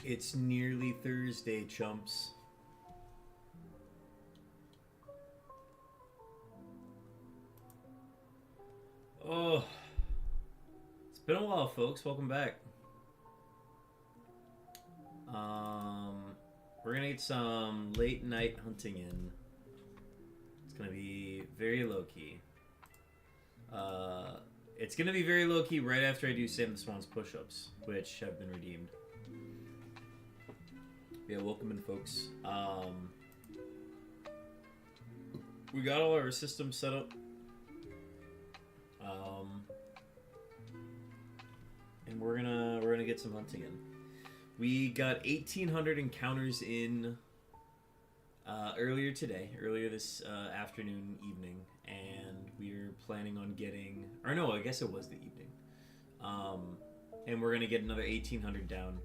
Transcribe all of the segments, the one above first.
It's nearly Thursday, chumps. Oh, it's been a while, folks. Welcome back. We're gonna get some late night hunting in. It's gonna be very low key. It's gonna be very low key right after I do Sam the Swan's push-ups, which have been redeemed. Yeah, welcome in, folks. We got all our systems set up. And we're gonna get some hunting in. We got 1,800 encounters in earlier this afternoon, evening, and we're planning on getting, or no, I guess it was the evening. And we're gonna get another 1,800 down.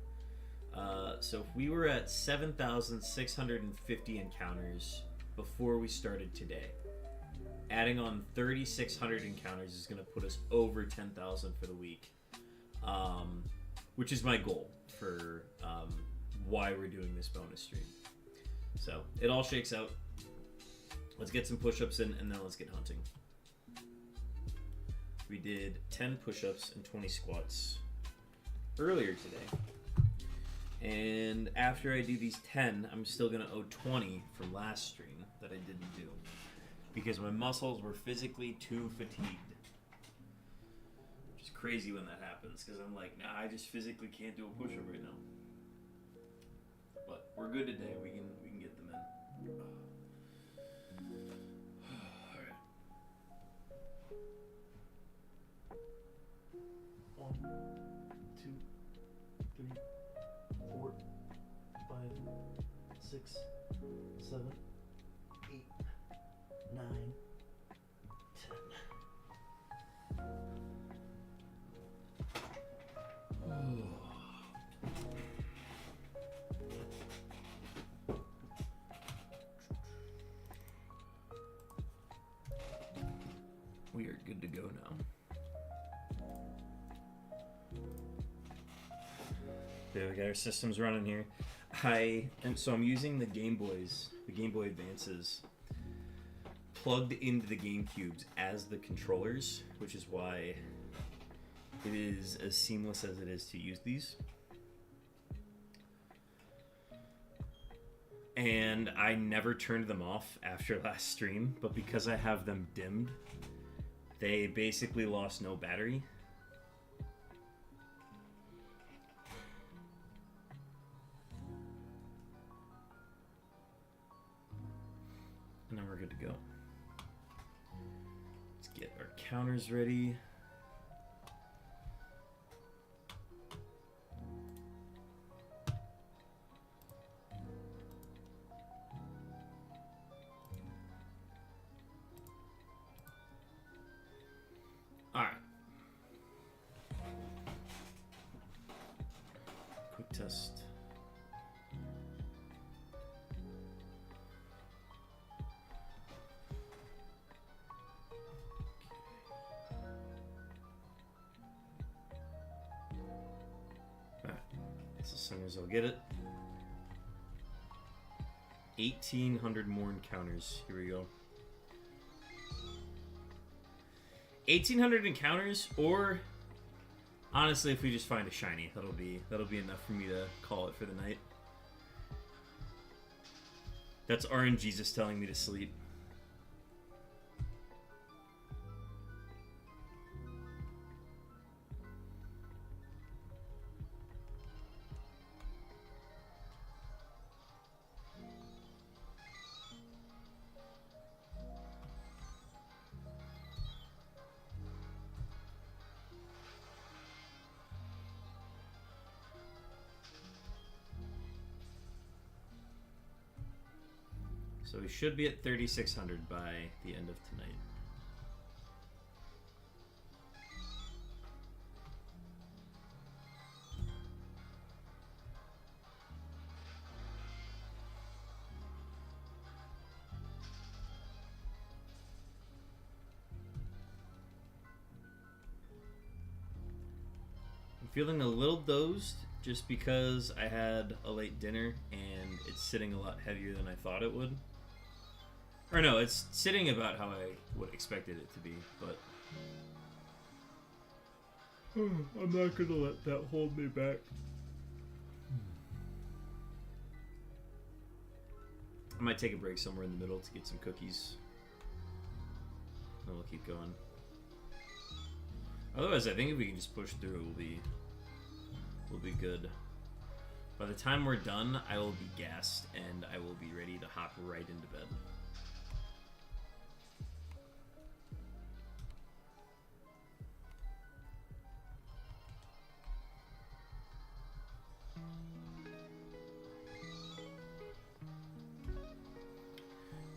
So if we were at 7,650 encounters before we started today, adding on 3,600 encounters is going to put us over 10,000 for the week, which is my goal for why we're doing this bonus stream. So it all shakes out. Let's get some push-ups in, and then let's get hunting. We did 10 push-ups and 20 squats earlier today. And after I do these 10, I'm still going to owe 20 from last stream that I didn't do, because my muscles were physically too fatigued. Which is crazy when that happens, because I'm like, nah, I just physically can't do a push-up right now. But we're good today. We can get them in. Alright. 1, 2, 3, 4, 5, 6, 7, 8, 9, 10. We are good to go now. Yeah, we got our systems running here. So I'm using the Game Boy Advances plugged into the GameCubes as the controllers, which is why it is as seamless as it is to use these. And I never turned them off after last stream, but because I have them dimmed, they basically lost no battery. And then we're good to go. Let's get our counters ready. All right. Quick test. As soon as I'll get it. 1,800 more encounters. Here we go. 1,800 encounters, or honestly, if we just find a shiny, that'll be enough for me to call it for the night. That's RNGesus telling me to sleep. So we should be at 3,600 by the end of tonight. I'm feeling a little dozed just because I had a late dinner and it's sitting a lot heavier than I thought it would. Or no, it's sitting about how I would expected it to be, but I'm not gonna let that hold me back. I might take a break somewhere in the middle to get some cookies. And we'll keep going. Otherwise, I think if we can just push through, we'll be good. By the time we're done, I will be gassed and I will be ready to hop right into bed.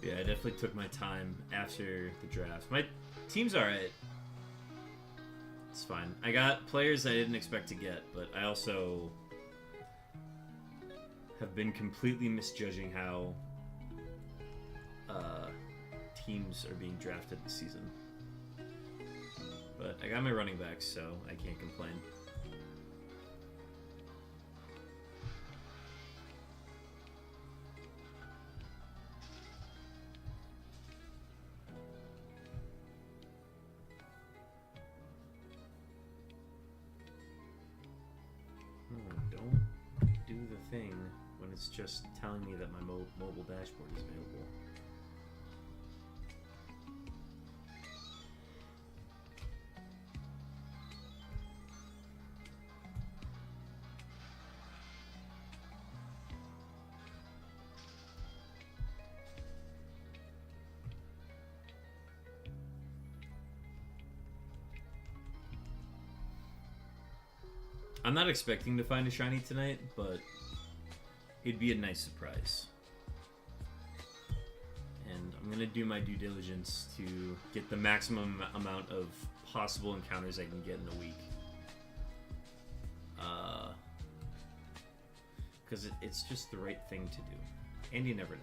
Yeah, I definitely took my time after the draft. My team's alright. It's fine. I got players I didn't expect to get, but I also have been completely misjudging how teams are being drafted this season. But I got my running backs, so I can't complain. It's just telling me that my mobile dashboard is available. I'm not expecting to find a shiny tonight, but it'd be a nice surprise. And I'm going to do my due diligence to get the maximum amount of possible encounters I can get in a week. Because it's just the right thing to do. And you never know.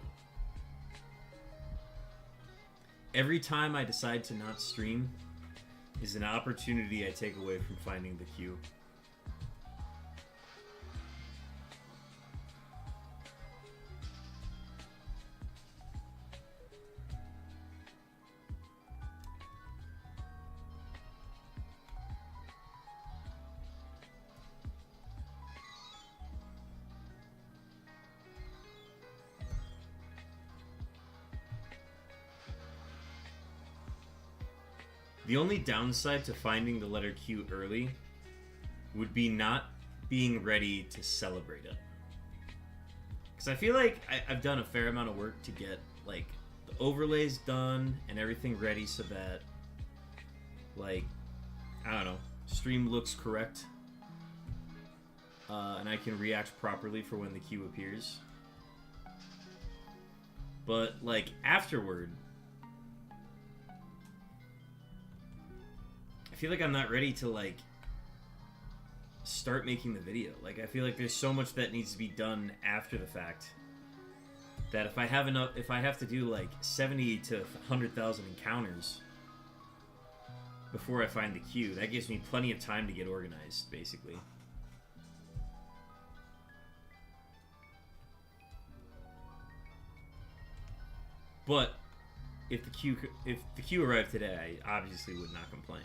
Every time I decide to not stream is an opportunity I take away from finding the queue. The only downside to finding the letter Q early would be not being ready to celebrate it. Because I feel like I've done a fair amount of work to get like the overlays done and everything ready so that, like, I don't know, stream looks correct. And I can react properly for when the Q appears. But, like, afterward, I feel like I'm not ready to, like, start making the video. Like, I feel like there's so much that needs to be done after the fact that if I have to do, like, 70 to 100,000 encounters before I find the queue, that gives me plenty of time to get organized, basically. But if the queue arrived today, I obviously would not complain.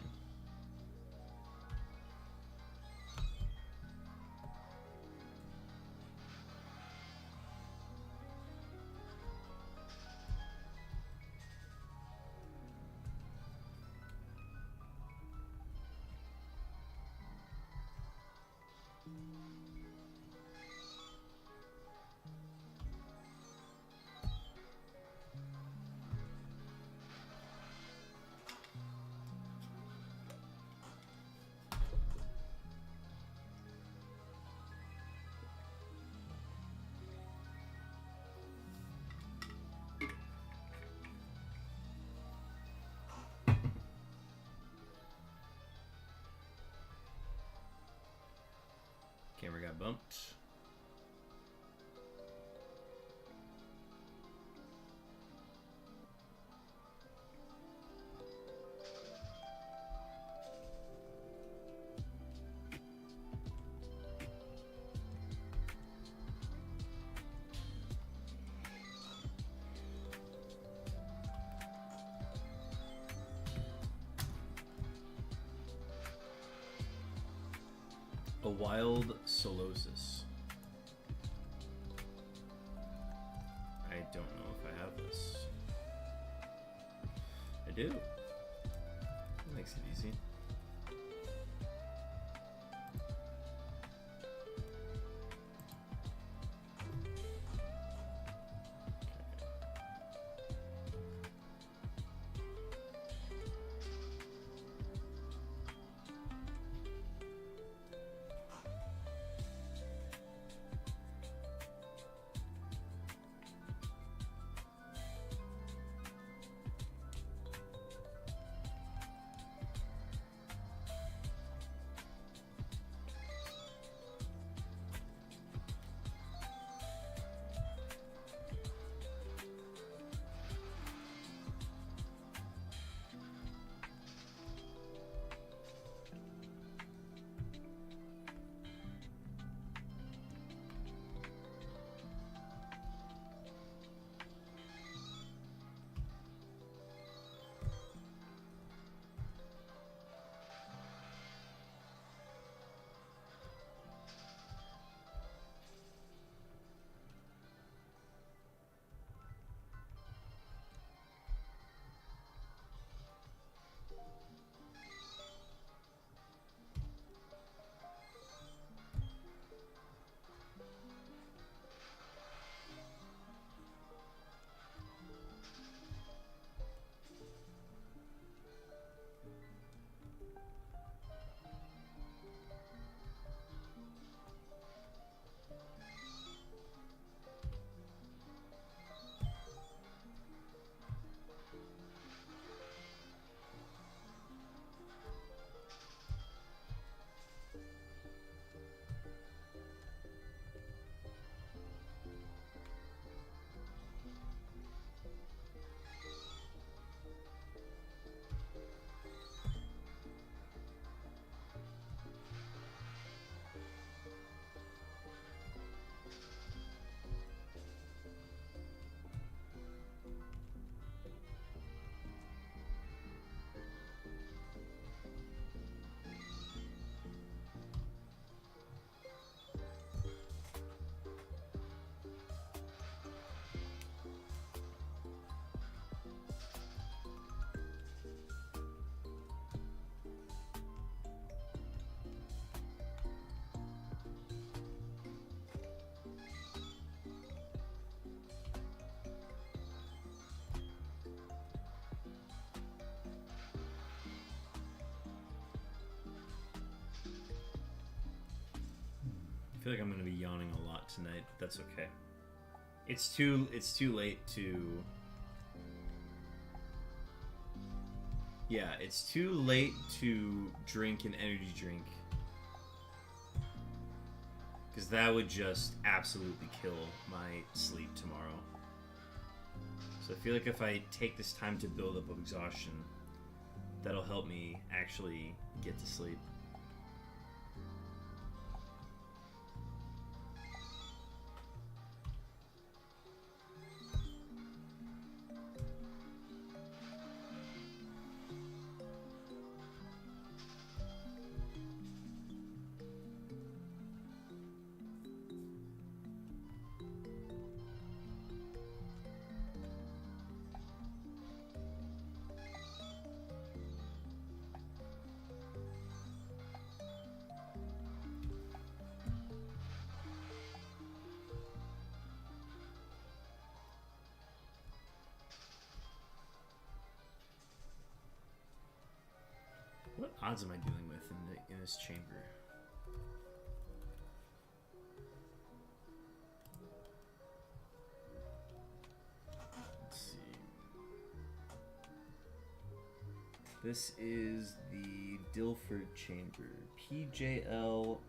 Camera got bumped. A wild solosis. I don't know if I have this. I do. That makes it easy. I feel like I'm going to be yawning a lot tonight, but that's okay. It's too late to... Yeah, it's too late to drink an energy drink. Because that would just absolutely kill my sleep tomorrow. So I feel like if I take this time to build up exhaustion, that'll help me actually get to sleep. What odds am I dealing with in this chamber? Let's see. This is the Dilford chamber. PJLRQ.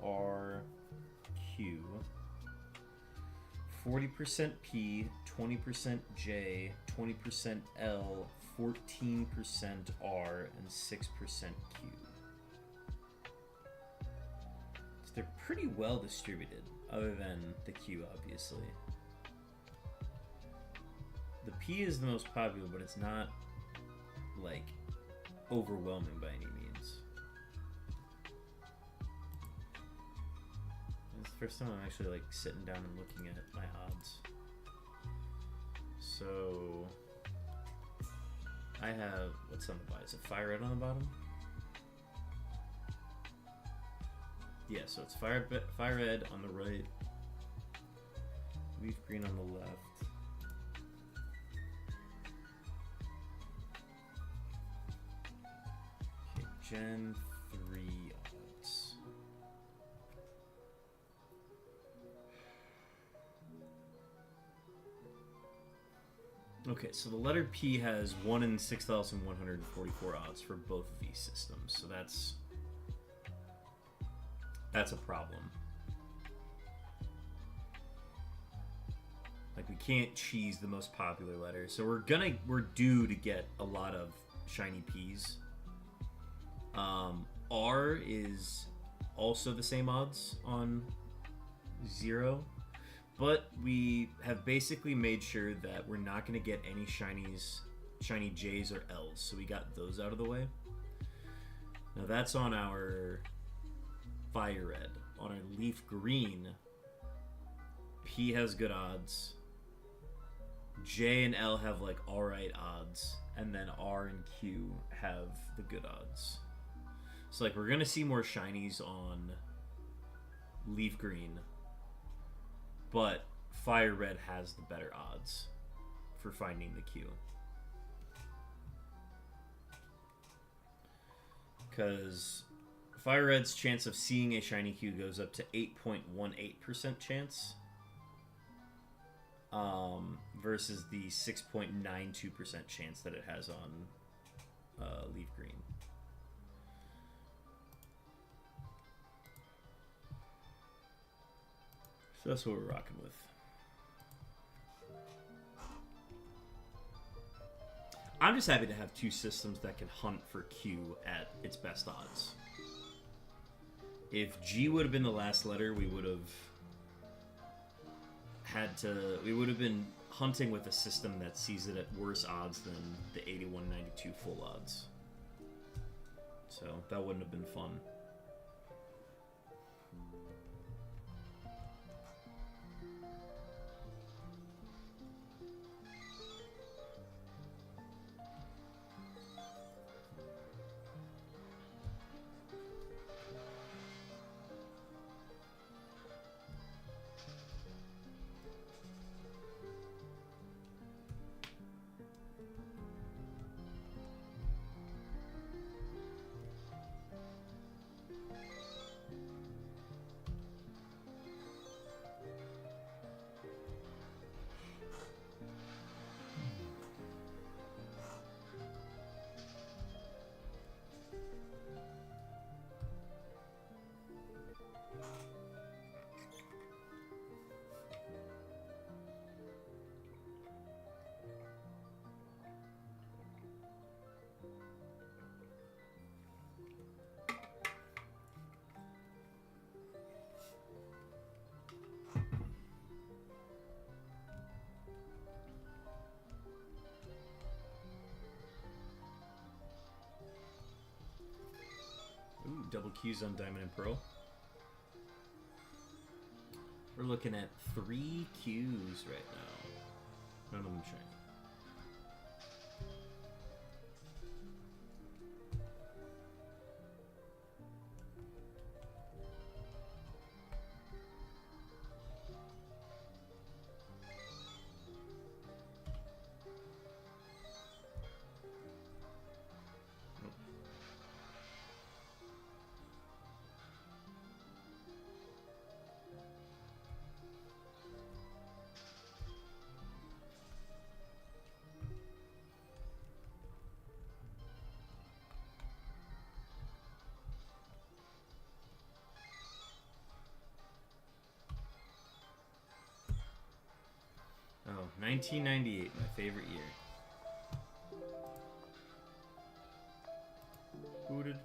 40% P, 20% J, 20% L, 14% R, and 6% Q. So they're pretty well distributed, other than the Q, obviously. The P is the most popular, but it's not, like, overwhelming by any means. First time I'm actually like sitting down and looking at my odds. So I have, what's on the bottom? Is it FireRed on the bottom? Yeah, so it's FireRed on the right, LeafGreen on the left. Okay, Gen 3 odds. Okay, so the letter P has 1 in 6,144 odds for both of these systems, so that's a problem. Like, we can't cheese the most popular letter, so we're due to get a lot of shiny P's. R is also the same odds on 0, but we have basically made sure that we're not going to get any shiny J's or L's, so we got those out of the way. Now that's on our FireRed. On our LeafGreen, P has good odds, J and L have like alright odds, and then R and Q have the good odds. So like, we're gonna see more shinies on LeafGreen, but FireRed has the better odds for finding the Q. Because FireRed's chance of seeing a shiny Q goes up to 8.18% chance, versus the 6.92% chance that it has on LeafGreen. So that's what we're rocking with. I'm just happy to have two systems that can hunt for Q at its best odds. If G would have been the last letter, we would have been hunting with a system that sees it at worse odds than the 8192 full odds. So that wouldn't have been fun. Ooh, double Qs on Diamond and Pearl. We're looking at 3 Qs right now. None of them shiny. Oh, 1998, my favorite year. Booted.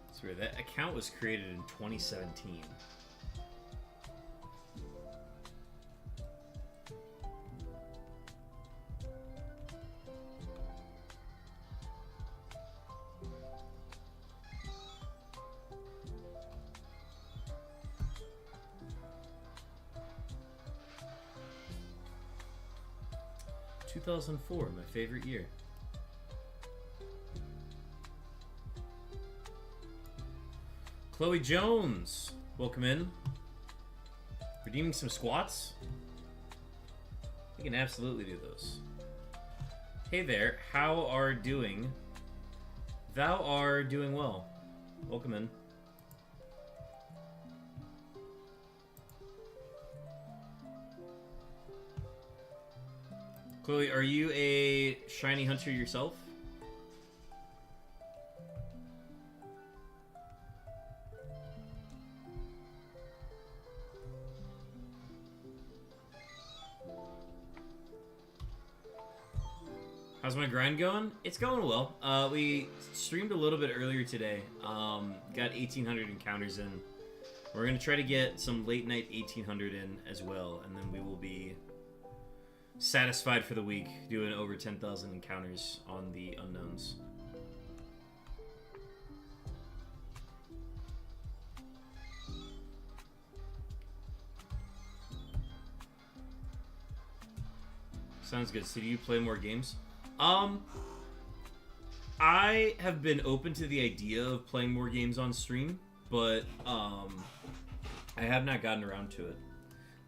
It's weird. That account was created in 2017. 2004, my favorite year. Chloe Jones, welcome in. Redeeming some squats? We can absolutely do those. Hey there, how are doing? Thou are doing well. Welcome in. Chloe, are you a shiny hunter yourself? How's my grind going? It's going well. We streamed a little bit earlier today. Got 1,800 encounters in. We're going to try to get some late night 1,800 in as well, and then we will be satisfied for the week, doing over 10,000 encounters on the unknowns. Sounds good. So do you play more games? I have been open to the idea of playing more games on stream, but I have not gotten around to it.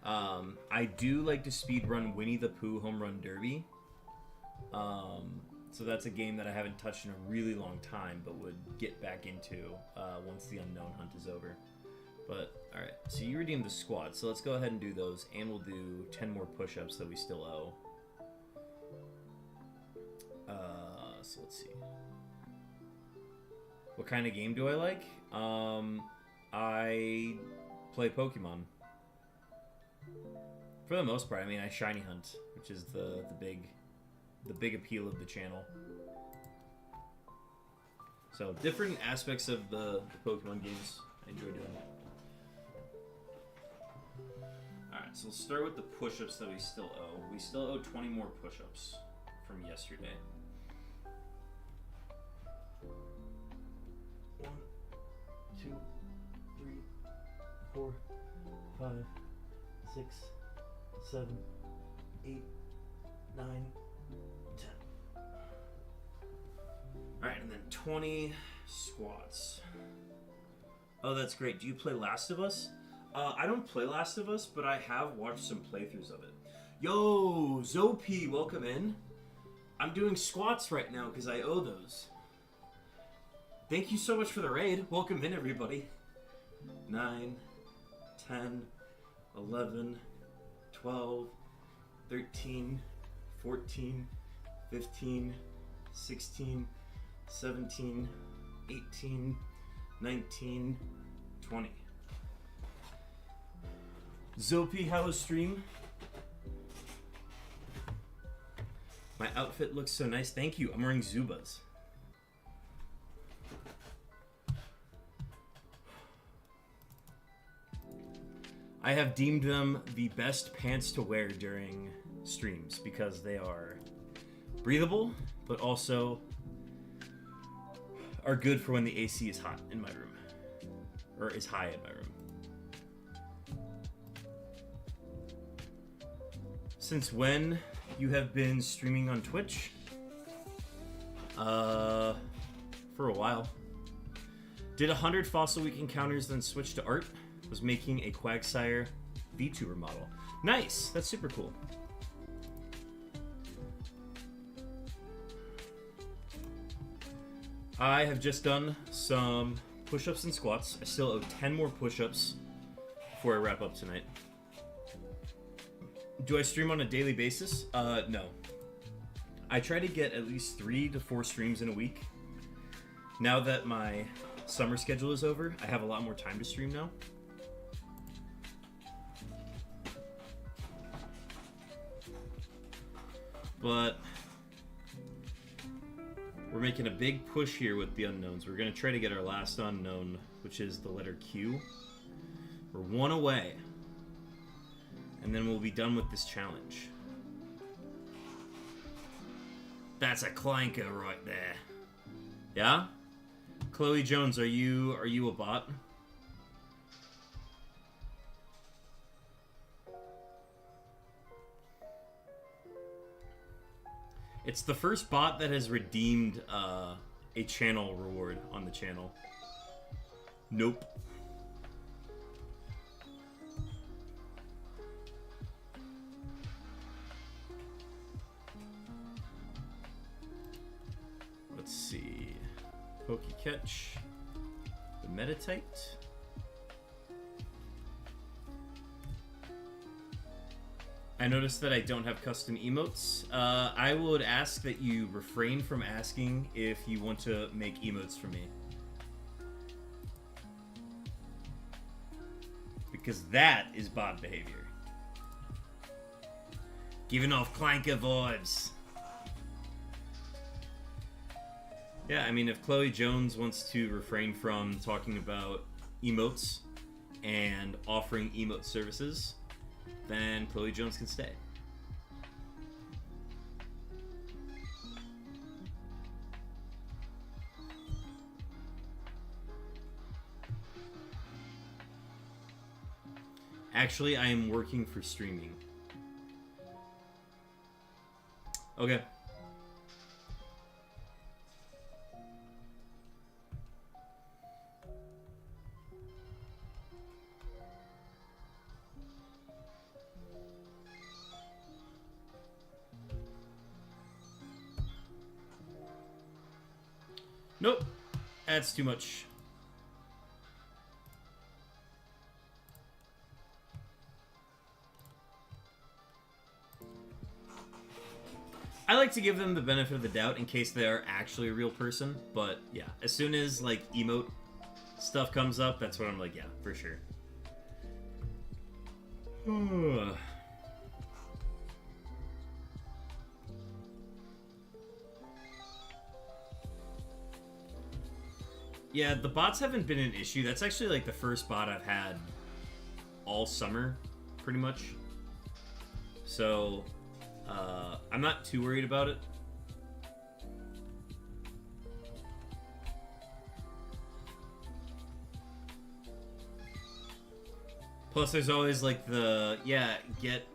I do like to speedrun Winnie the Pooh Home Run Derby. So that's a game that I haven't touched in a really long time, but would get back into once the unknown hunt is over. But, alright, so you redeemed the squad, so let's go ahead and do those, and we'll do 10 more push-ups that we still owe. So let's see. What kind of game do I like? I play Pokemon. For the most part, I mean, I shiny hunt, which is the big appeal of the channel. So different aspects of the Pokemon games I enjoy doing. Alright, so we'll start with the push-ups that we still owe. We still owe 20 more push-ups from yesterday. 1, 2, 3, 4, 5, 6, 7, 8, 9, 10. Alright, and then 20 squats. Oh, that's great. Do you play Last of Us? I don't play Last of Us, but I have watched some playthroughs of it. Yo, Zopi, welcome in. I'm doing squats right now because I owe those. Thank you so much for the raid. Welcome in, everybody. 9, 10, 11, 12, 13, 14, 15, 16, 17, 18, 19, 20. Zopi, how was stream? My outfit looks so nice. Thank you. I'm wearing Zubas. I have deemed them the best pants to wear during streams because they are breathable, but also are good for when the AC is hot in my room, or is high in my room. Since when you have been streaming on Twitch? For a while. Did 100 Fossil Week encounters, then switched to art. Was making a Quagsire VTuber model. Nice! That's super cool. I have just done some push-ups and squats. I still owe 10 more push-ups before I wrap up tonight. Do I stream on a daily basis? No. I try to get at least 3 to 4 streams in a week. Now that my summer schedule is over, I have a lot more time to stream now. But we're making a big push here with the unknowns. We're going to try to get our last unknown, which is the letter Q. We're 1 away. And then we'll be done with this challenge. That's a clanker right there. Yeah? Chloe Jones, are you a bot? It's the first bot that has redeemed a channel reward on the channel. Nope. Let's see. Pokecatch. The Meditite. I noticed that I don't have custom emotes. I would ask that you refrain from asking if you want to make emotes for me. Because that is bot behavior. Giving off clanker vibes. Yeah, I mean, if Chloe Jones wants to refrain from talking about emotes and offering emote services, then Chloe Jones can stay. Actually, I am working for streaming. Okay. Nope. That's too much. I like to give them the benefit of the doubt in case they are actually a real person, but yeah, as soon as like emote stuff comes up, that's when I'm like, yeah, for sure. Yeah, the bots haven't been an issue. That's actually like the first bot I've had all summer, pretty much. So, I'm not too worried about it. Plus, there's always like the, yeah, get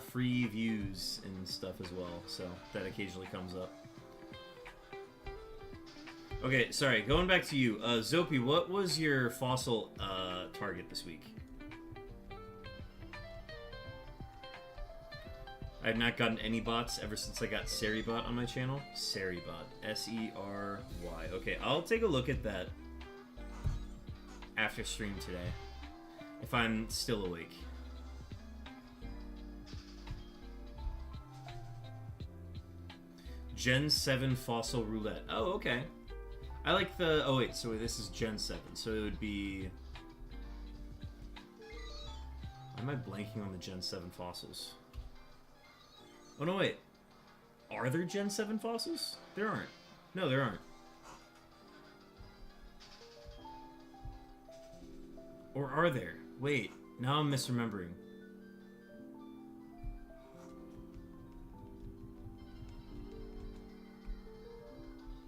free views and stuff as well. So, that occasionally comes up. Okay, sorry, going back to you. Zopi, what was your fossil target this week? I have not gotten any bots ever since I got Seribot on my channel. Seribot. S-E-R-Y. Okay, I'll take a look at that after stream today, if I'm still awake. Gen 7 Fossil Roulette. Oh, okay. I like the... Oh, wait, so this is Gen 7, so it would be... Why am I blanking on the Gen 7 fossils? Oh, no, wait. Are there Gen 7 fossils? There aren't. No, there aren't. Or are there? Wait, now I'm misremembering.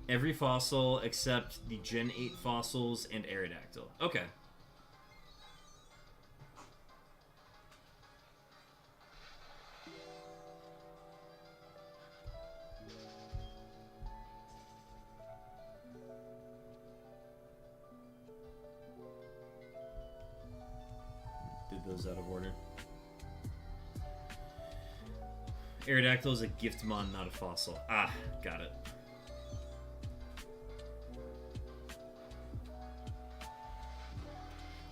Every fossil except the Gen 8 fossils and Aerodactyl. Okay. Did those out of order. Aerodactyl is a giftmon, not a fossil. Ah, got it.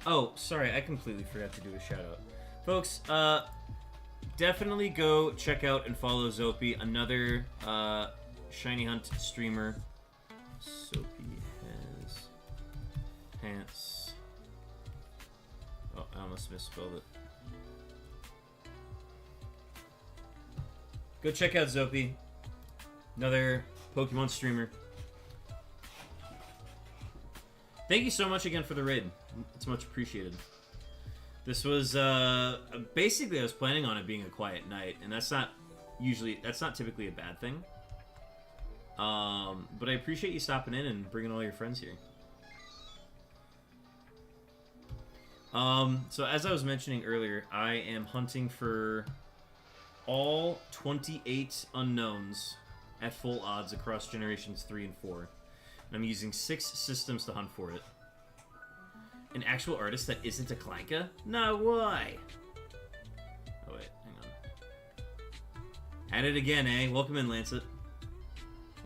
Oh, sorry, I completely forgot to do a shout out. Folks, definitely go check out and follow Zopi, another Shiny Hunt streamer. Zopi has pants. Oh, I almost misspelled it. Go check out Zopi, another Pokemon streamer. Thank you so much again for the raid. It's much appreciated. This was, basically I was planning on it being a quiet night, and that's not typically a bad thing. But I appreciate you stopping in and bringing all your friends here. So as I was mentioning earlier, I am hunting for all 28 unknowns at full odds across generations 3 and 4. And I'm using 6 systems to hunt for it. An actual artist that isn't a Clanka? No, why? Oh, wait, hang on. At it again, eh? Welcome in, Lancet.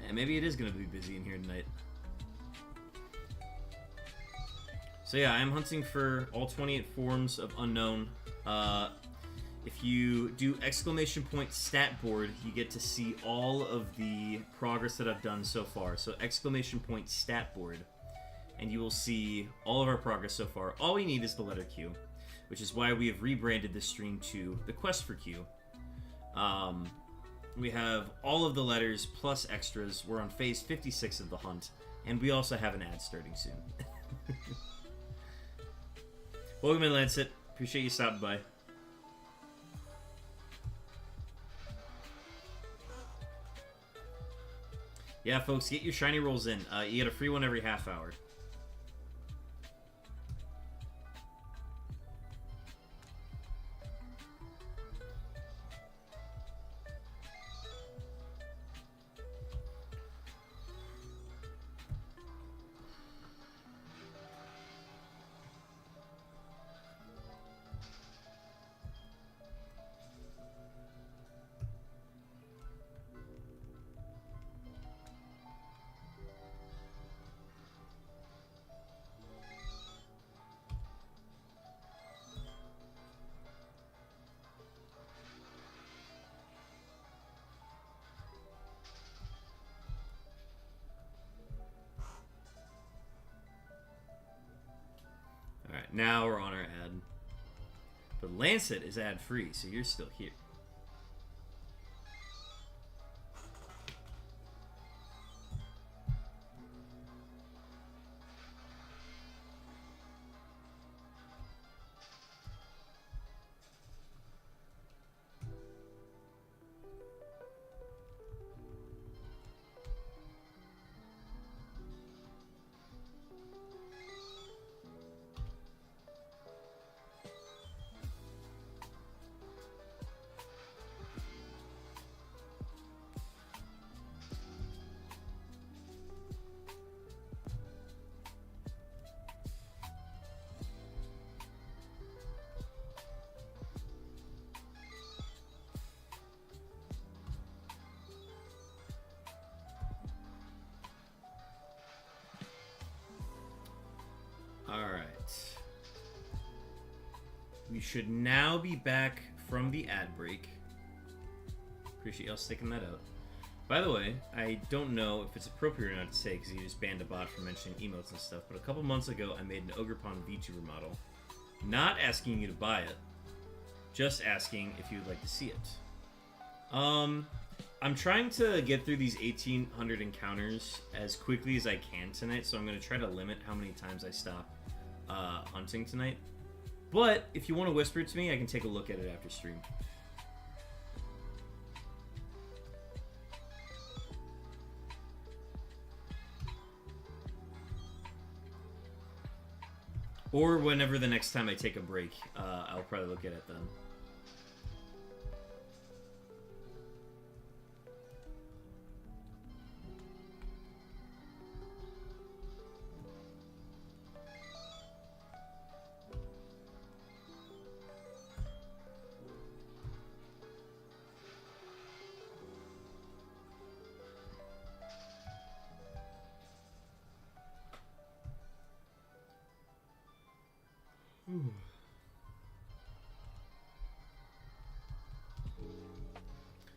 Yeah, maybe it is going to be busy in here tonight. So yeah, I'm hunting for all 28 forms of Unown. If you do ! stat board, you get to see all of the progress that I've done so far. So ! stat board, and you will see all of our progress so far. All we need is the letter Q, which is why we have rebranded this stream to the Quest for Q. We have all of the letters plus extras. We're on phase 56 of the hunt, and we also have an ad starting soon. Welcome in, Lancet. Appreciate you stopping by. Yeah, folks, get your shiny rolls in. You get a free one every half hour. Alright, now we're on our ad. But Lancet is ad-free, so you're still here. Alright. We should now be back from the ad break. Appreciate y'all sticking that out. By the way, I don't know if it's appropriate or not to say because you just banned a bot for mentioning emotes and stuff, but a couple months ago I made an Ogrepon VTuber model. Not asking you to buy it, just asking if you would like to see it. I'm trying to get through these 1800 encounters as quickly as I can tonight, so I'm going to try to limit how many times I stop hunting tonight. But if you want to whisper it to me, I can take a look at it after stream. Or whenever the next time I take a break, I'll probably look at it then.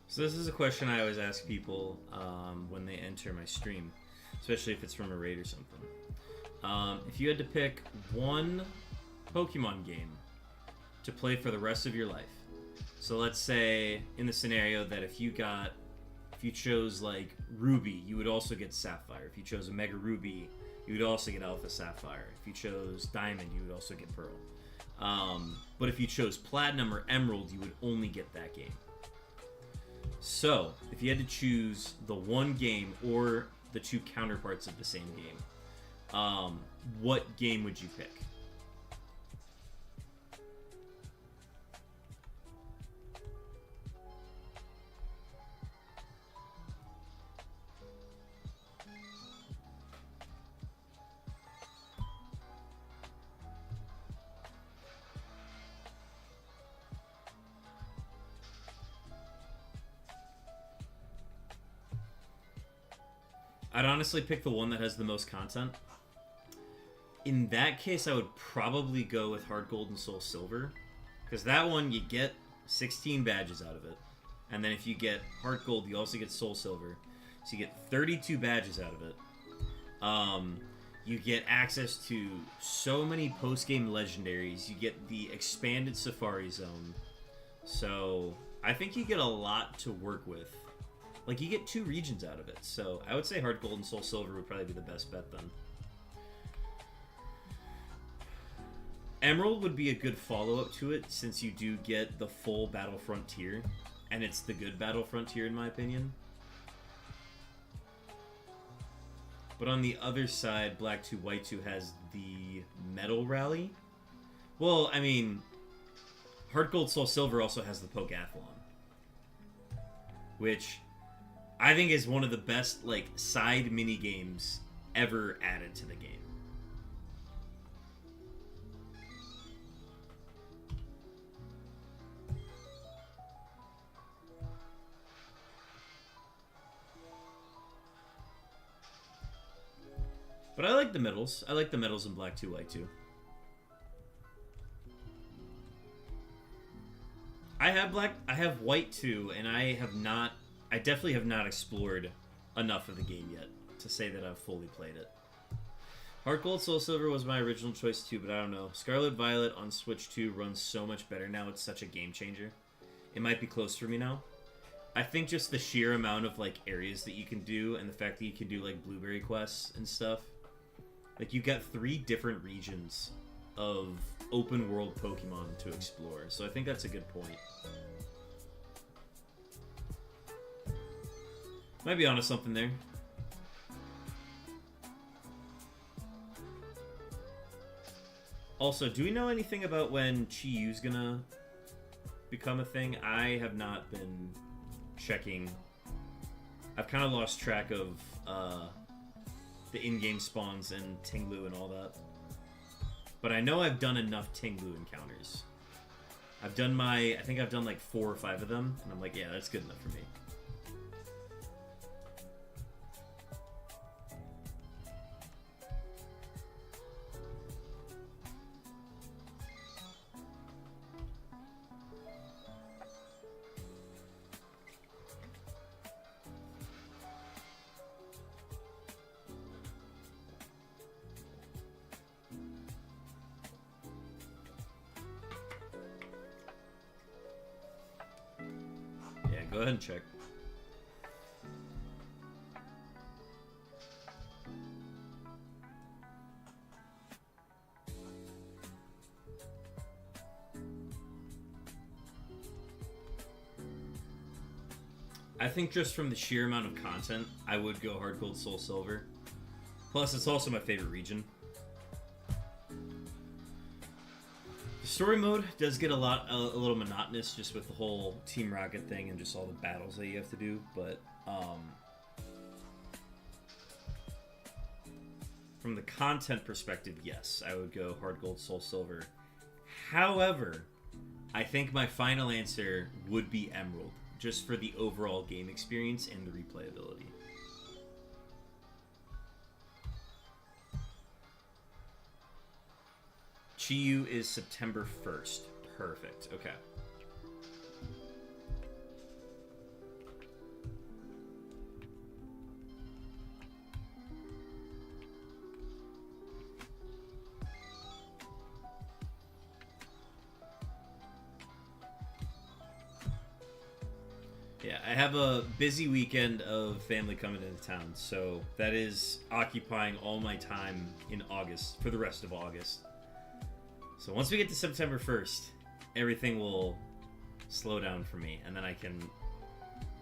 So this is a question I always ask people when they enter my stream, especially if it's from a raid or something. If you had to pick one Pokemon game to play for the rest of your life, so let's say in the scenario that if you chose like Ruby, you would also get Sapphire. If you chose Omega Ruby, you would also get Alpha Sapphire. If you chose Diamond, you would also get Pearl. But if you chose Platinum or Emerald, you would only get that game. So, if you had to choose the one game or the two counterparts of the same game, what game would you pick? I'd honestly pick the one that has the most content. In that case, I would probably go with Hard Gold and Soul Silver. Because that one, you get 16 badges out of it. And then if you get Heart Gold, you also get Soul Silver. So you get 32 badges out of it. You get access to so many post-game legendaries. You get the expanded Safari Zone. So I think you get a lot to work with. Like, you get 2 regions out of it. So I would say Heart Gold and Soul Silver would probably be the best bet then. Emerald would be a good follow-up to it, since you do get the full Battle Frontier, and it's the good Battle Frontier in my opinion. But on the other side, Black 2, White 2 has the Metal Rally. Well, I mean, Heart Gold, Soul Silver also has the Pokeathlon, which I think is one of the best, like, side mini-games ever added to the game. But I like the medals. I like the medals in Black 2, White 2. I have White 2, and I definitely have not explored enough of the game yet to say that I've fully played it. Heart Gold, Soul Silver was my original choice too, but I don't know. Scarlet Violet on Switch 2 runs so much better now. It's such a game changer. It might be close for me now. I think just the sheer amount of, like, areas that you can do, and the fact that you can do, like, blueberry quests and stuff. Like, you got 3 different regions of open world Pokemon to explore, so I think that's a good point. Might be onto something there. Also, do we know anything about when Chi-Yu's gonna become a thing? I have not been checking. I've kind of lost track of the in-game spawns and Tinglu and all that. But I know I've done enough Tinglu encounters. I think I've done like 4 or 5 of them, and I'm like, yeah, that's good enough for me. Go ahead and check. I think just from the sheer amount of content, I would go Heart Gold, Soul Silver. Plus, it's also my favorite region. Story mode does get a little monotonous just with the whole Team Rocket thing and just all the battles that you have to do, but from the content perspective, yes, I would go Heart Gold, Soul Silver. However, I think my final answer would be Emerald, just for the overall game experience and the replayability. Chi-Yu is September 1st. Perfect. Okay. Yeah, I have a busy weekend of family coming into town, so that is occupying all my time in August, for the rest of August. So once we get to September 1st, everything will slow down for me, and then I can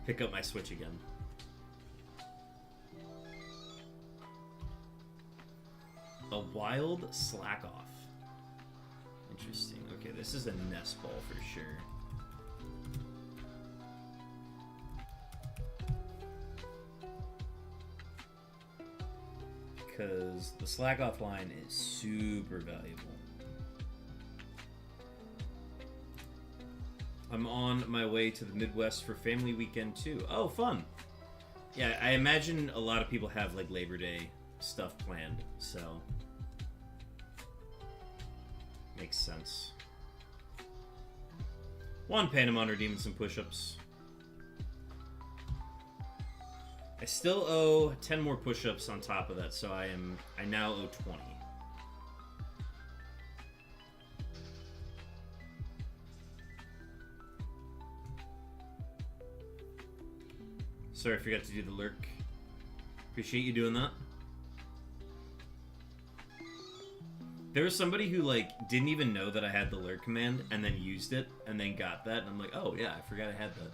pick up my Switch again. A wild slack off. Interesting. Okay, this is a nest ball for sure. Because the slack off line is super valuable. I'm on my way to the Midwest for family weekend too. Oh, fun! Yeah, I imagine a lot of people have like Labor Day stuff planned, so makes sense. One Panamon redeeming some push-ups. I still owe 10 more push-ups on top of that, so I now owe 20. Sorry I forgot to do the lurk. Appreciate you doing that. There was somebody who like didn't even know that I had the lurk command and then used it and then got that, and I'm like, oh yeah, I forgot I had that.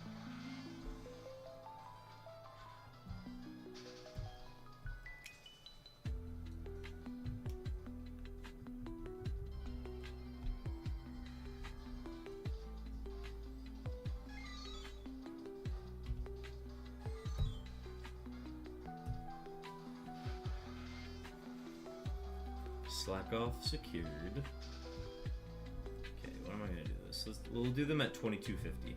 Slack off secured. Okay, what am I gonna do this? We'll do them at 2250.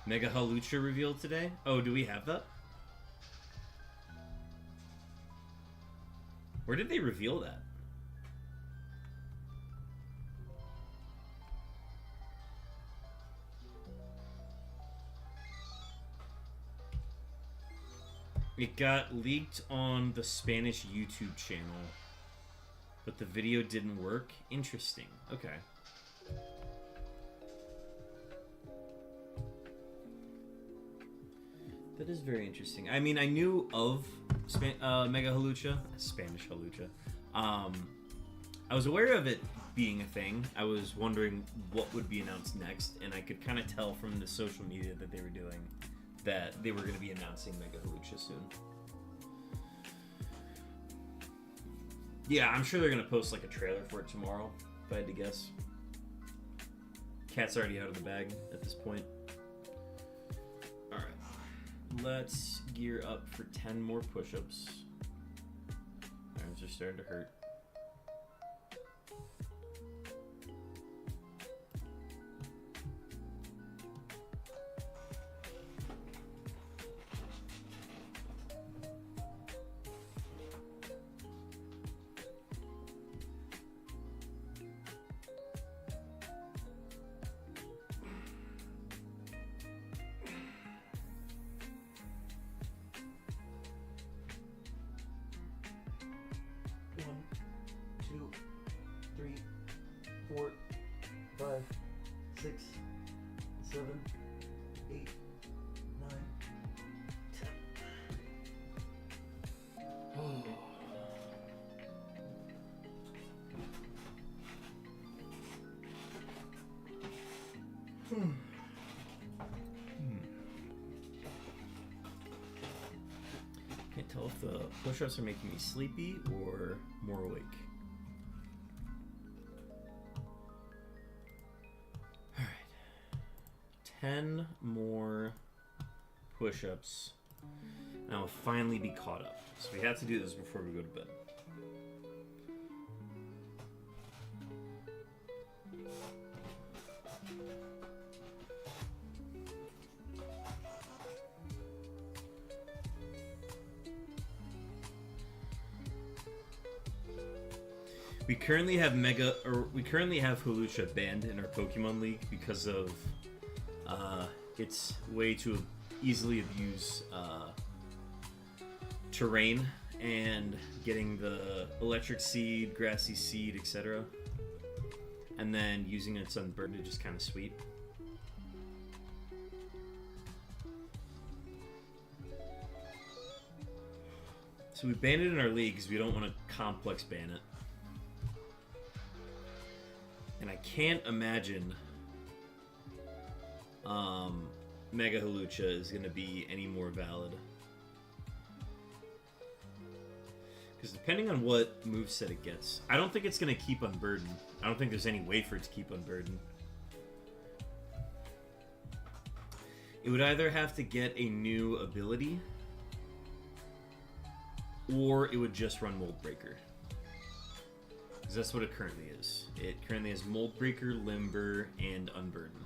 Mega Halucha revealed today? Oh, do we have that? Where did they reveal that? It got leaked on the Spanish YouTube channel, but the video didn't work. Interesting. Okay. That is very interesting. I mean, I knew of Mega Halucha, Spanish Halucha. I was aware of it being a thing. I was wondering what would be announced next, and I could kind of tell from the social media that they were doing that they were going to be announcing Mega Halucha soon. Yeah, I'm sure they're going to post like a trailer for it tomorrow, if I had to guess. Cat's already out of the bag at this point. Alright. Let's gear up for 10 more push-ups. Arms are starting to hurt. Can't tell if the push-ups are making me sleepy or more awake. Alright. 10 more push-ups and I'll finally be caught up. So we have to do this before we go to bed. We currently have Halucha banned in our Pokemon League because of its way to easily abuse terrain and getting the electric seed, grassy seed, etc. And then using its unburden to just kind of sweep. So we banned it in our league because we don't want to complex ban it. And I can't imagine Mega Halucha is going to be any more valid. Because depending on what moveset it gets, I don't think it's going to keep Unburden. I don't think there's any way for it to keep Unburden. It would either have to get a new ability, or it would just run Mold Breaker. Because that's what it currently is. It currently has Mold Breaker, Limber, and Unburden.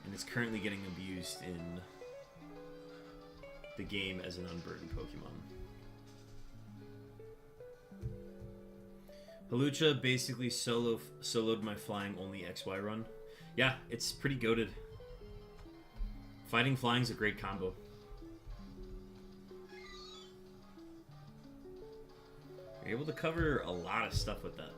And it's currently getting abused in the game as an Unburdened Pokemon. Halucha basically soloed my flying only XY run. Yeah, it's pretty goated. Fighting flying's a great combo. You're able to cover a lot of stuff with that.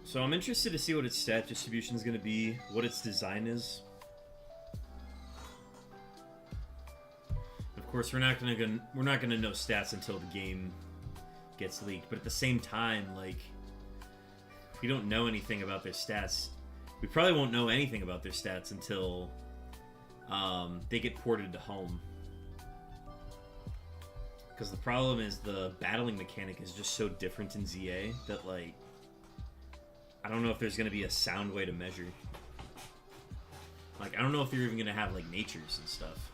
So I'm interested to see what its stat distribution is going to be, what its design is. Of course, we're not gonna know stats until the game gets leaked. But at the same time, like, if we don't know anything about their stats, we probably won't know anything about their stats until they get ported to home. Because the problem is the battling mechanic is just so different in ZA that, like, I don't know if there's going to be a sound way to measure. Like, I don't know if they're even going to have, like, natures and stuff.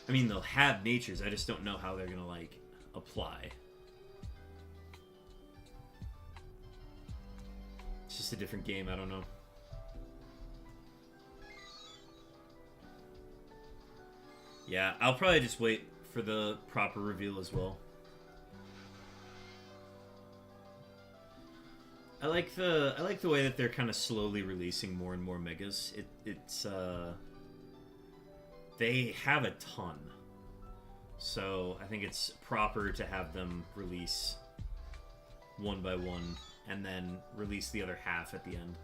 I mean, they'll have natures, I just don't know how they're going to, like, apply. It's just a different game, I don't know. Yeah, I'll probably just wait for the proper reveal as well. I like the way that they're kind of slowly releasing more and more megas. They have a ton, so I think it's proper to have them release one by one and then release the other half at the end.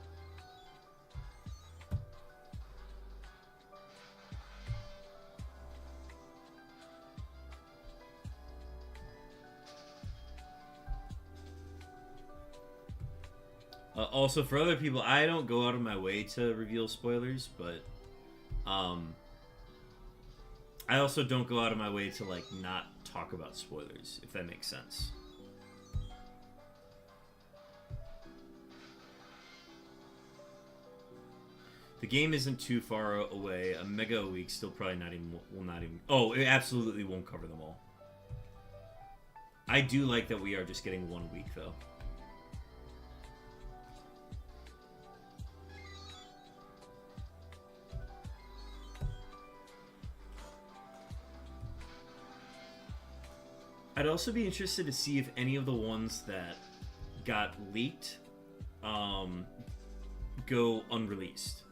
Also, for other people, I don't go out of my way to reveal spoilers, but I also don't go out of my way to, like, not talk about spoilers, if that makes sense. The game isn't too far away. A mega a week still probably will not even... Oh, it absolutely won't cover them all. I do like that we are just getting one a week, though. I'd also be interested to see if any of the ones that got leaked go unreleased.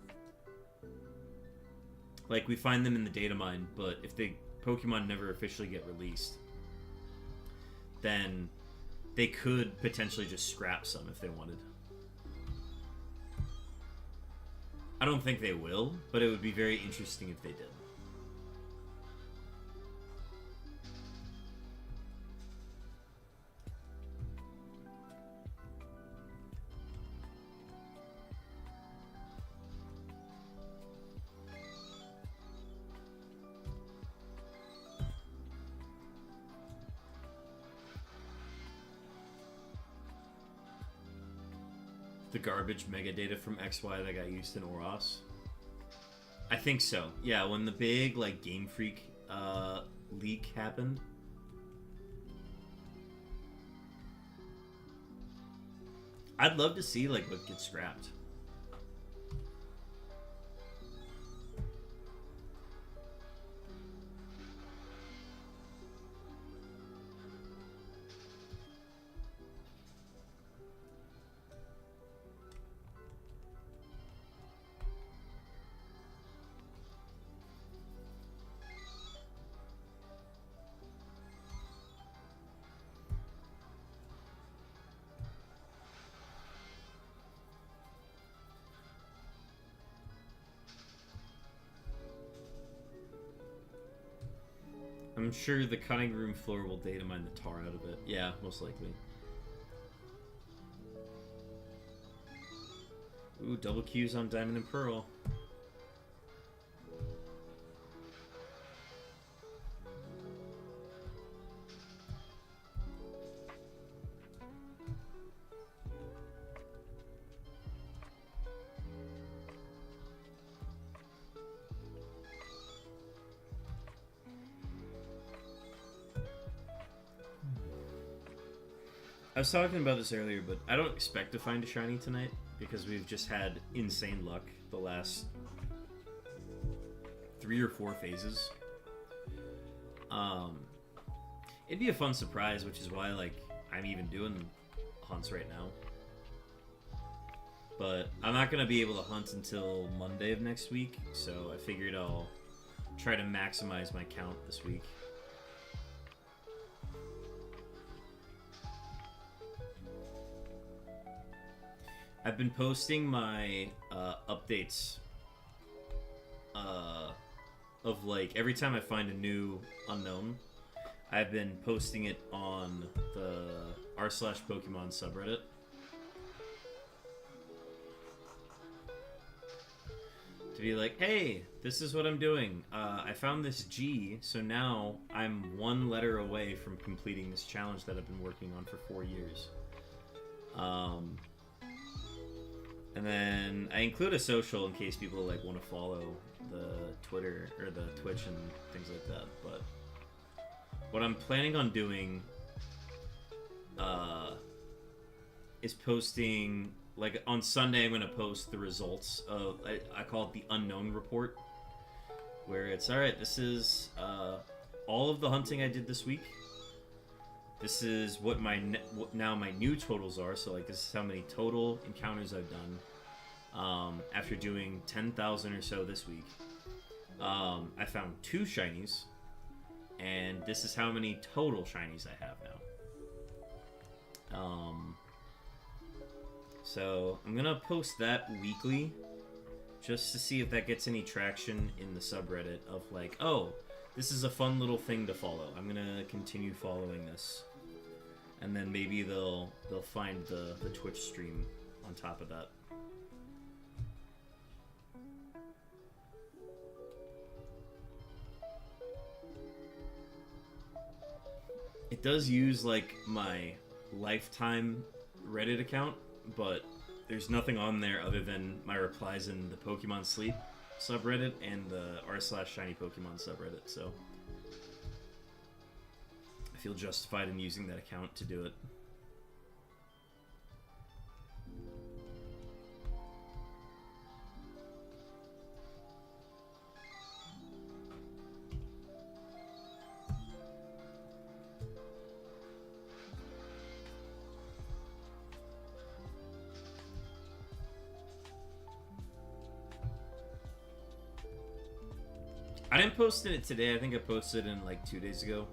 Like, we find them in the data mine, but if the Pokemon never officially get released, then they could potentially just scrap some if they wanted. I don't think they will, but it would be very interesting if they did. The garbage mega data from XY that got used in Oros? I think so. Yeah, when the big, like, Game Freak leak happened. I'd love to see, like, what gets scrapped. I'm sure the cutting room floor will data mine the tar out of it. Yeah, most likely. Ooh, double Qs on Diamond and Pearl. I was talking about this earlier, but I don't expect to find a shiny tonight because we've just had insane luck the last 3 or 4 phases. It'd be a fun surprise, which is why like I'm even doing hunts right now. But I'm not gonna be able to hunt until Monday of next week, so I figured I'll try to maximize my count this week. I've been posting my updates of like every time I find a new unknown, I've been posting it on the r/Pokemon subreddit. To be like, hey, this is what I'm doing. I found this G, so now I'm 1 letter away from completing this challenge that I've been working on for 4 years. And then I include a social in case people like want to follow the Twitter or the Twitch and things like that. But what I'm planning on doing is posting, like on Sunday I'm going to post the results of, I call it the Unknown Report, where it's, alright, this is all of the hunting I did this week. This is what my now my new totals are, so like this is how many total encounters I've done after doing 10,000 or so this week. I found 2 shinies, and this is how many total shinies I have now. So I'm gonna post that weekly, just to see if that gets any traction in the subreddit of like, oh, this is a fun little thing to follow. I'm gonna continue following this, and then maybe they'll find the Twitch stream on top of that. It does use like my lifetime Reddit account, but there's nothing on there other than my replies in the Pokemon Sleep subreddit and the r/Shiny Pokemon subreddit, so I feel justified in using that account to do it. I didn't post it today. I think I posted it in like 2 days ago.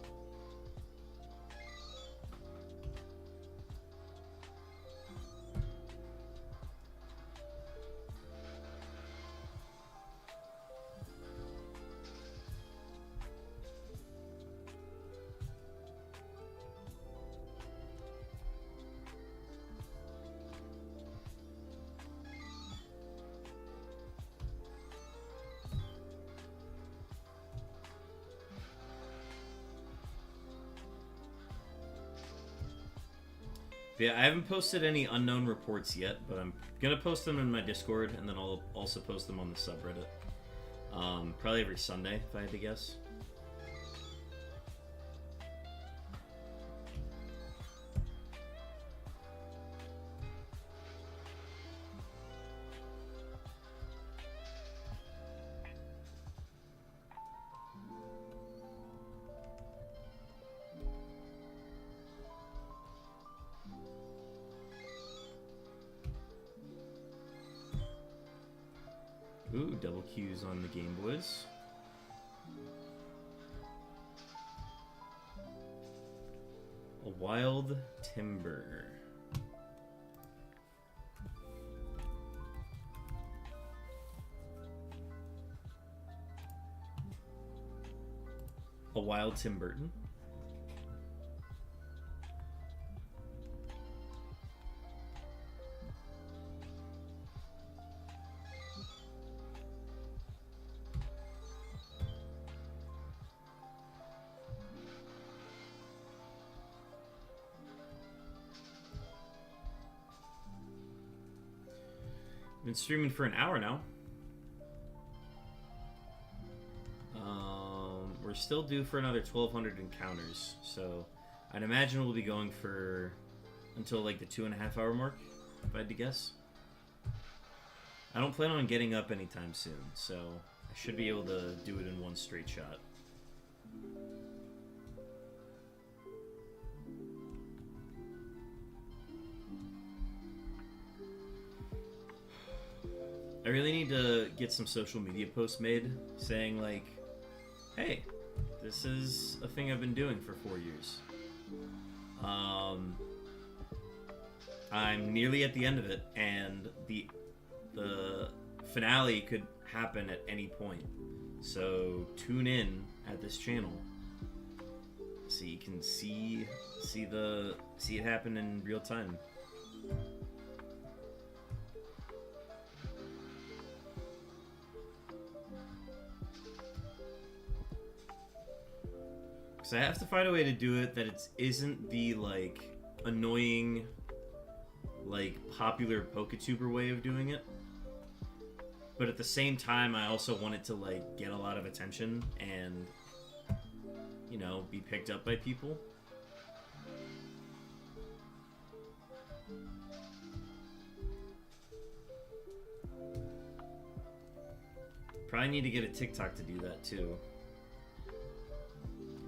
But yeah, I haven't posted any unknown reports yet, but I'm gonna post them in my Discord, and then I'll also post them on the subreddit. Probably every Sunday, if I had to guess. Ooh, double Qs on the Game Boys. A Wild Timber. A Wild Tim Burton. Been streaming for an hour now. We're still due for another 1,200 encounters, so I'd imagine we'll be going for until like the 2.5 hour mark, if I had to guess. I don't plan on getting up anytime soon, so I should be able to do it in one straight shot. I really need to get some social media posts made saying like, hey, this is a thing I've been doing for 4 years. I'm nearly at the end of it, and the finale could happen at any point. So tune in at this channel so you can see it happen in real time. So I have to find a way to do it that it isn't the, like, annoying, like, popular PokeTuber way of doing it. But at the same time, I also want it to, like, get a lot of attention and, you know, be picked up by people. Probably need to get a TikTok to do that, too.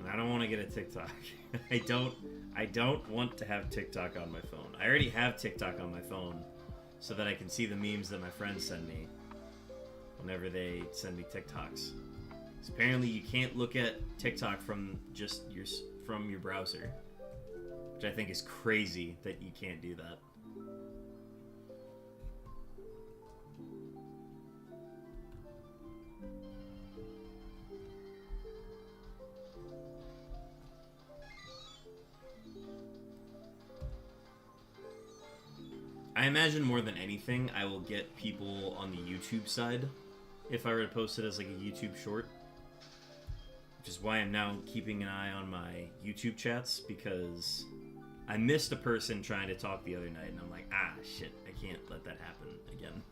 I don't want to get a TikTok. I don't want to have TikTok on my phone. I already have TikTok on my phone so that I can see the memes that my friends send me whenever they send me TikToks. So apparently you can't look at TikTok from just from your browser, which I think is crazy that you can't do that. I imagine more than anything, I will get people on the YouTube side if I were to post it as like a YouTube short. Which is why I'm now keeping an eye on my YouTube chats, because I missed a person trying to talk the other night and I'm like, ah, shit, I can't let that happen again.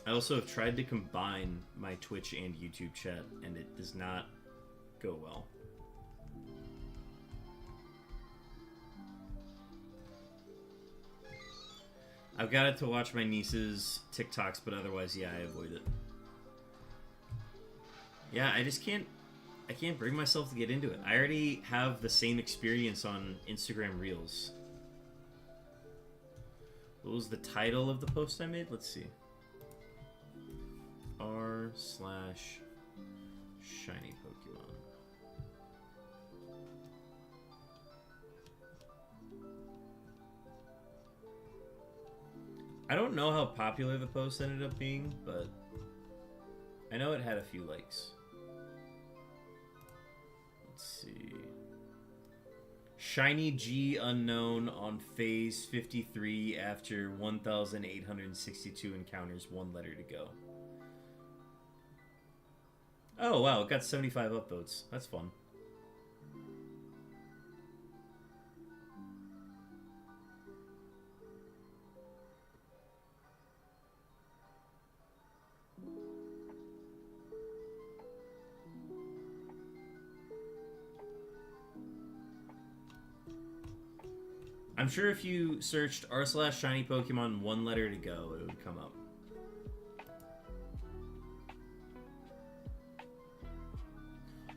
I also have tried to combine my Twitch and YouTube chat, and it does not go well. I've got it to watch my niece's TikToks, but otherwise, yeah, I avoid it. Yeah, I just can't bring myself to get into it. I already have the same experience on Instagram Reels. What was the title of the post I made? Let's see. r/shiny Pokemon. I don't know how popular the post ended up being, but I know it had a few likes. Let's see. Shiny G unknown on phase 53 after 1,862 encounters, 1 letter to go. Oh, wow, it got 75 upvotes. That's fun. I'm sure if you searched r/shiny Pokemon 1 letter to go, it would come up.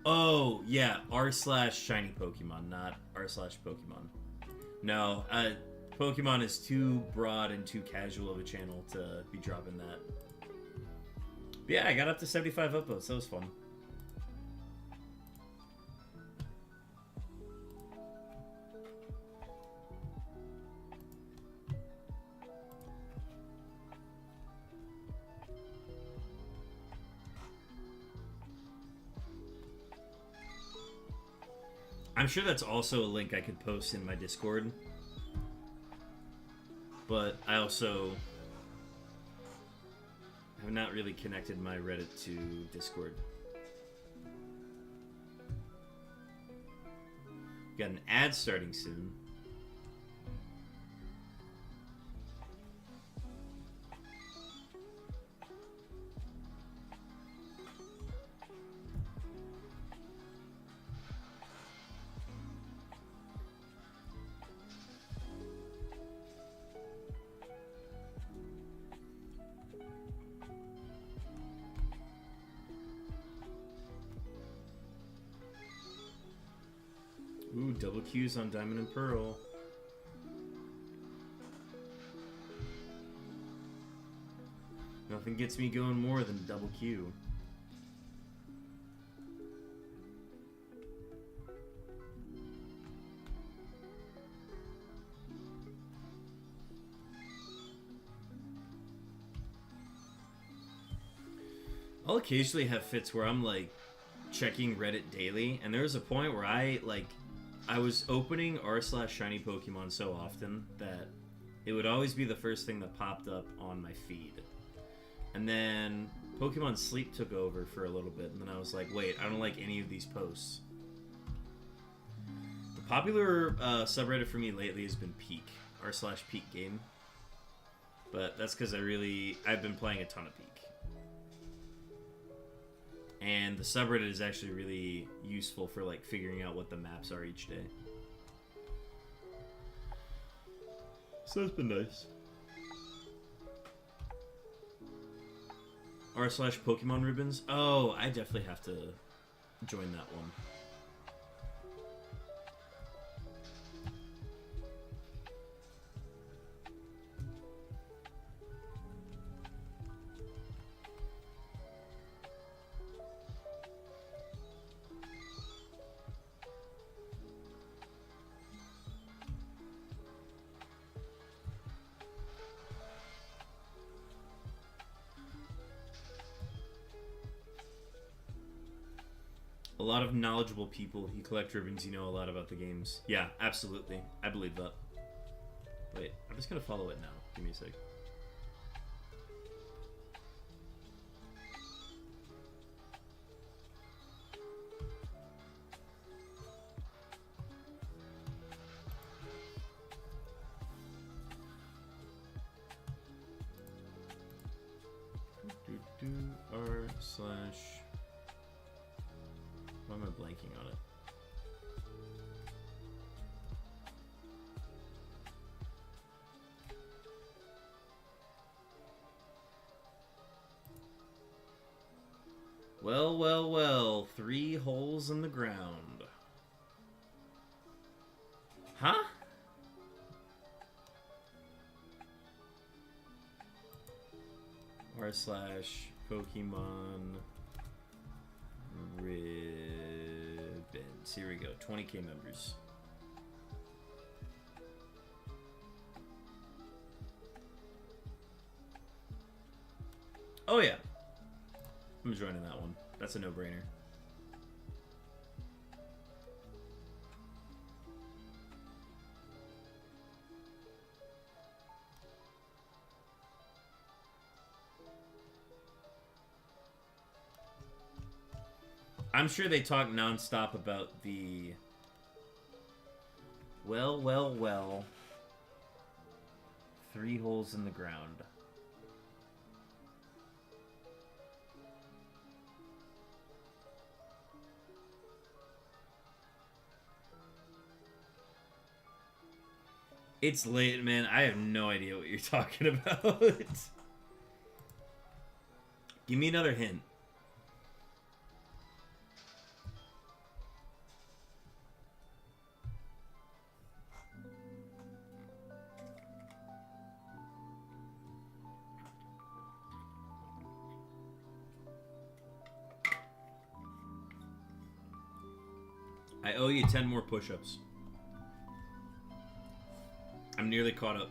Oh, yeah, r/shiny Pokemon, not r/Pokemon. No, Pokemon is too broad and too casual of a channel to be dropping that. But yeah, I got up to 75 upvotes. That was fun. I'm sure that's also a link I could post in my Discord. But I also have not really connected my Reddit to Discord. Got an ad starting soon. Ooh, double Qs on Diamond and Pearl. Nothing gets me going more than double Q. I'll occasionally have fits where I'm like checking Reddit daily, and there was a point where I was opening r/shiny Pokemon so often that it would always be the first thing that popped up on my feed. And then Pokemon Sleep took over for a little bit, and then I was like, wait, I don't like any of these posts. The popular subreddit for me lately has been Peak, r/Peak Game. But that's because I've been playing a ton of Peak. And the subreddit is actually really useful for like figuring out what the maps are each day. So it's been nice. r/Pokemon Ribbons? Oh, I definitely have to join that one. A lot of knowledgeable people. You collect ribbons, you know a lot about the games. Yeah, absolutely. I believe that. Wait, I'm just gonna follow it now. Give me a sec. R/. Why am I blanking on it? Well, well, well. 3 holes in the ground. Huh? r/Pokemon Ribbons. Here we go. 20k members. Oh yeah. I'm joining that one. That's a no-brainer. I'm sure they talk nonstop about the... Well, well, well. 3 holes in the ground. It's late, man. I have no idea what you're talking about. Give me another hint. I owe you 10 more push-ups. I'm nearly caught up.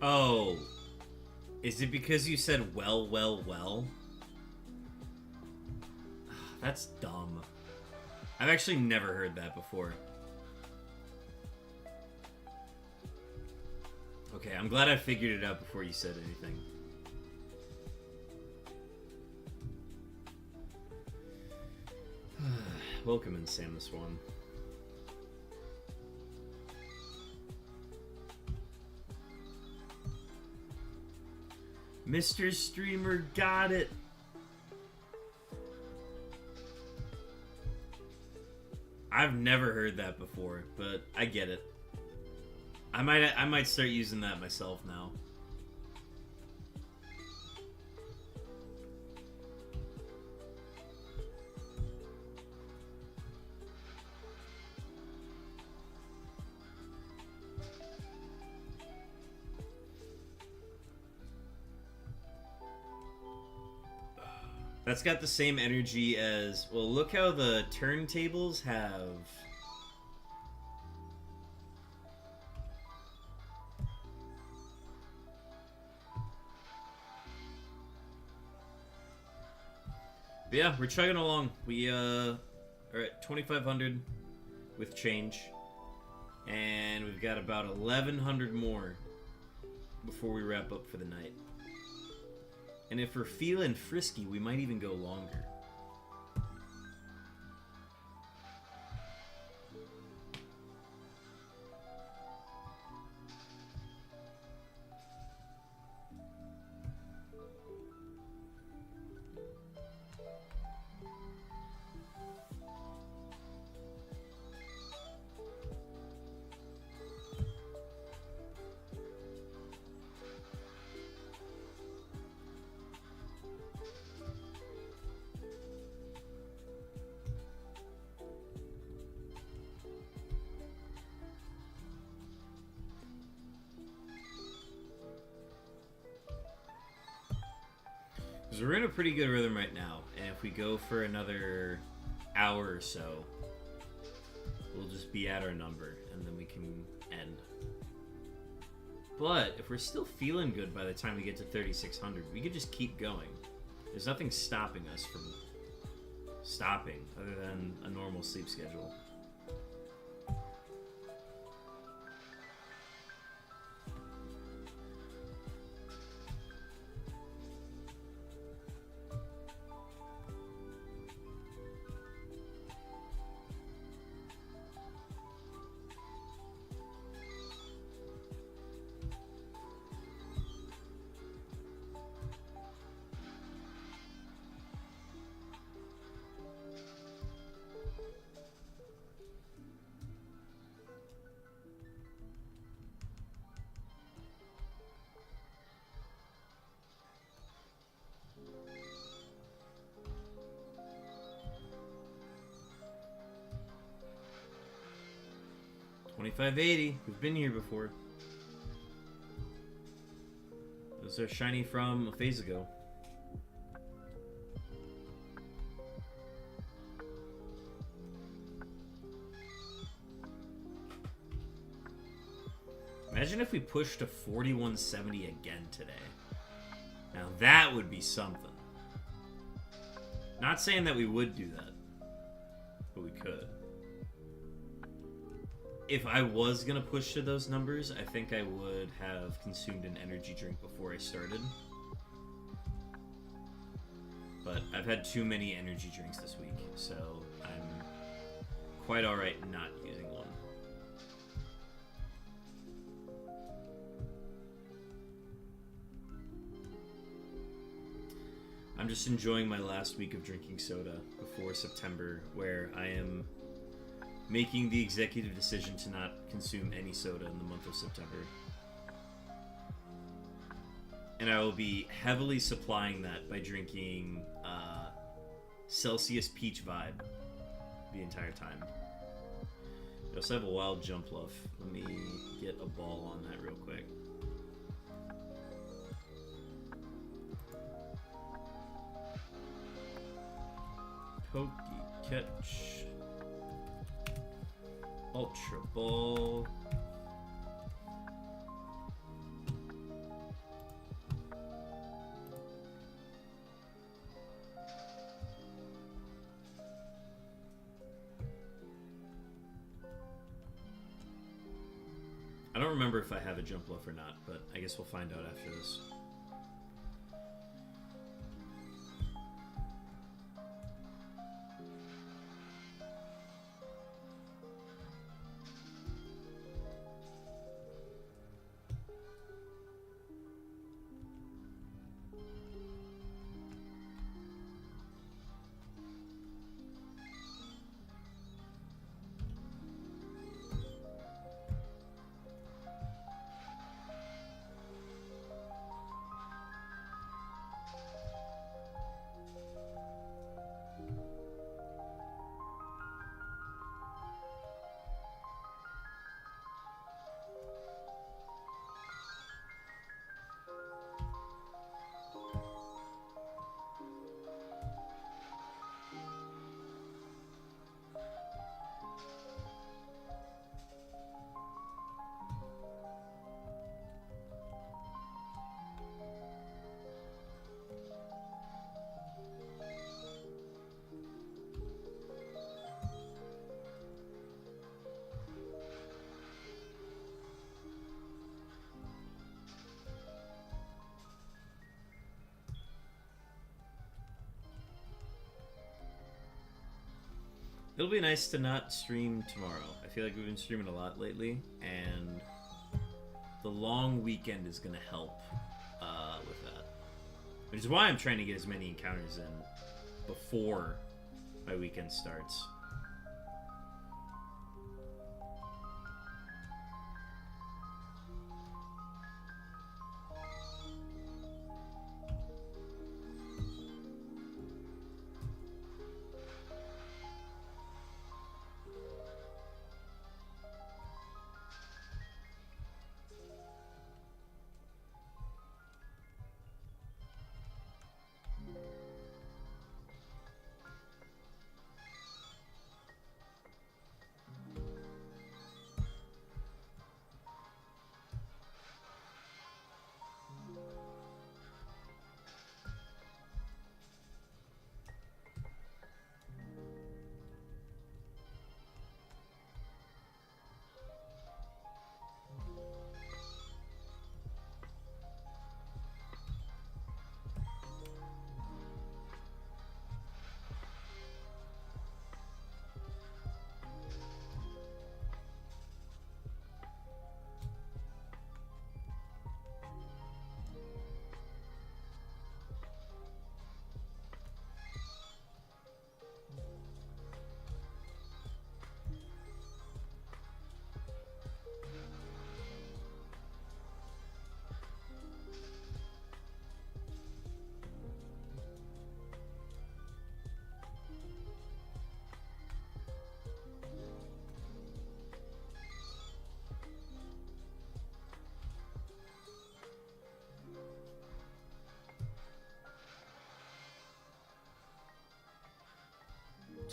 Oh. Is it because you said well, well, well? That's dumb. I've actually never heard that before. Okay, I'm glad I figured it out before you said anything. Welcome in, Sam the Swan. Mr. Streamer got it. I've never heard that before, but I get it. I might start using that myself now. That's got the same energy as... Well, look how the turntables have... But yeah, we're chugging along. We are at 2,500 with change. And we've got about 1,100 more before we wrap up for the night. And if we're feeling frisky, we might even go longer. Because we're in a pretty good rhythm right now, and if we go for another hour or so, we'll just be at our number, and then we can end. But if we're still feeling good by the time we get to 3,600, we could just keep going. There's nothing stopping us from stopping, other than a normal sleep schedule. $25.80. We've been here before. Those are shiny from a phase ago. Imagine if we pushed to 4170 again today. Now that would be something. Not saying that we would do that, but we could. If I was going to push to those numbers, I think I would have consumed an energy drink before I started. But I've had too many energy drinks this week, so I'm quite alright not using one. I'm just enjoying my last week of drinking soda before September, where I am making the executive decision to not consume any soda in the month of September. And I will be heavily supplying that by drinking Celsius Peach Vibe the entire time. I also have a wild jump luff. Let me get a ball on that real quick. Pokey catch. Ultra Ball. I don't remember if I have a jump luff or not, but I guess we'll find out after this. It'll be nice to not stream tomorrow. I feel like we've been streaming a lot lately, and the long weekend is going to help with that. Which is why I'm trying to get as many encounters in before my weekend starts.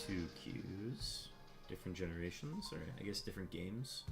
Two queues, different generations, or I guess different games.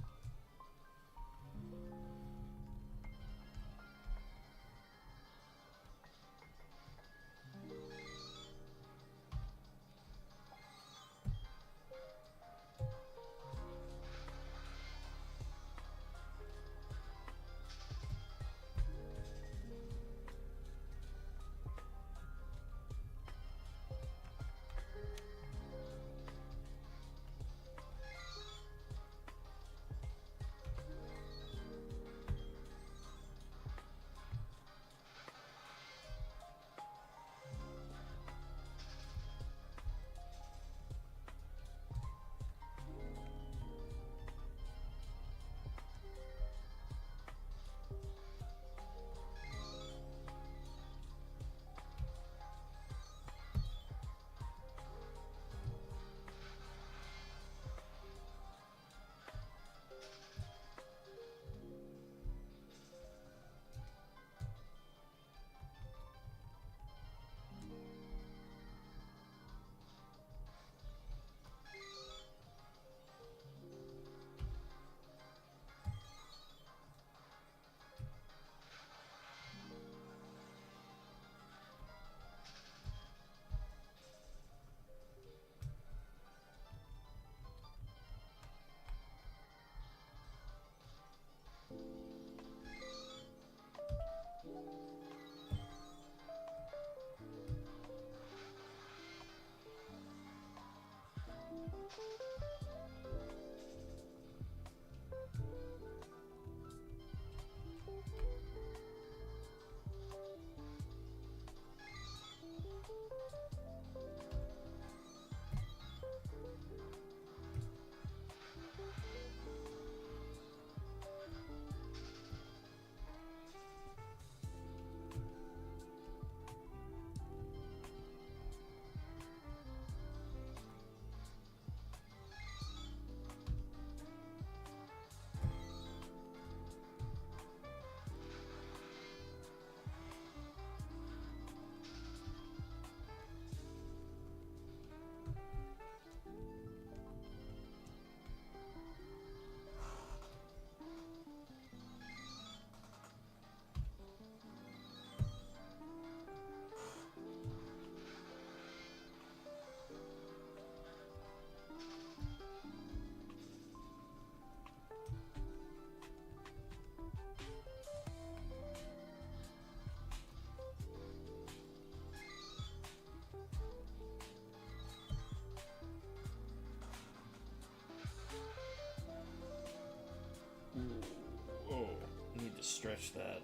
stretch that.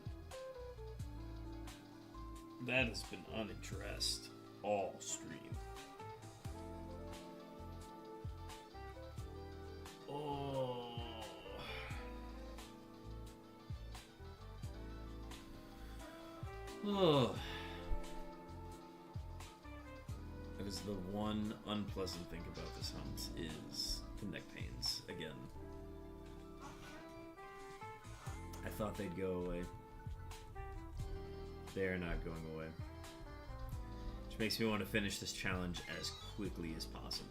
That has been unaddressed all stream. Oh. Oh. That is the one unpleasant thing about this hunt is the neck pains again. I thought they'd go away. They're not going away. Which makes me want to finish this challenge as quickly as possible.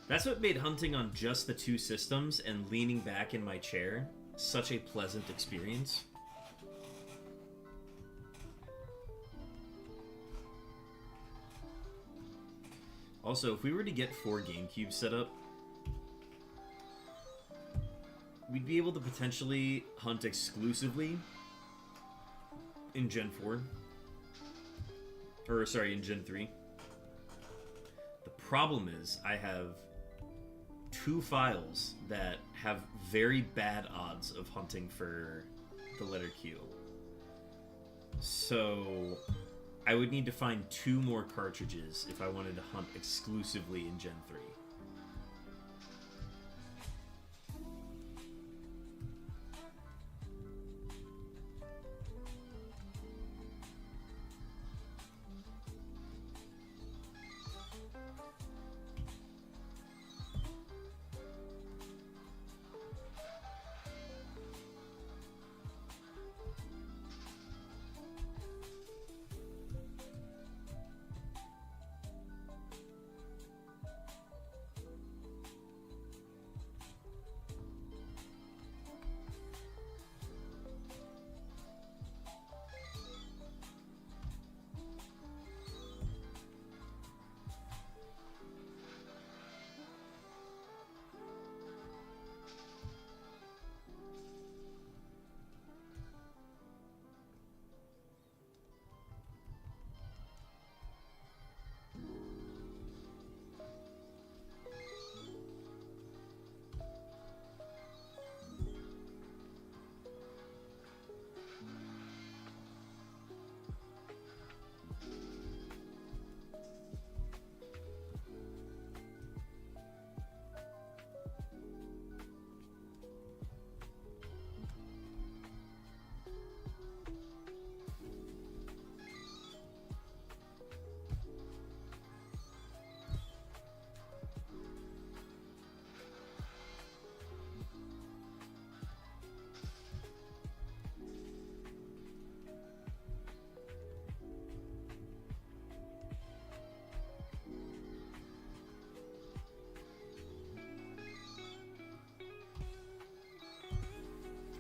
That's what made hunting on just the two systems and leaning back in my chair such a pleasant experience. Also, if we were to get 4 GameCubes set up, we'd be able to potentially hunt exclusively in Gen 4. Or, sorry, in Gen 3. The problem is, I have 2 files that have very bad odds of hunting for the letter Q. So I would need to find 2 more cartridges if I wanted to hunt exclusively in Gen 3.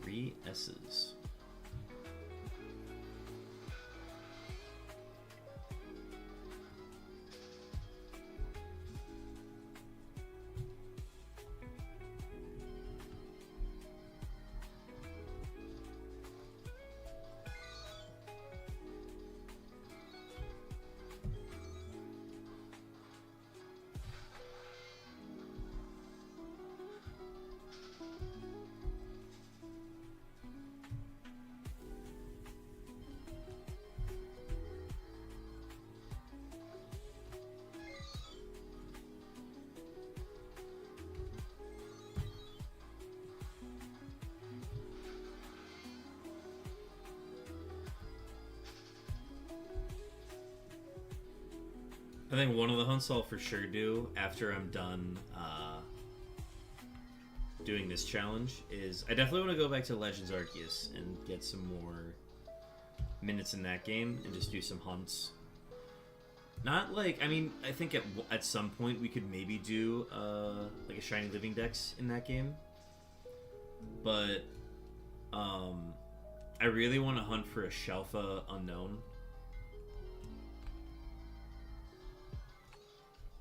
Three S's. I think one of the hunts I'll for sure do after I'm done doing this challenge is I definitely want to go back to Legends Arceus and get some more minutes in that game and just do some hunts. Not like, I mean, I think at some point we could maybe do like a Shiny Living Dex in that game, but I really want to hunt for a Shelfa Unown.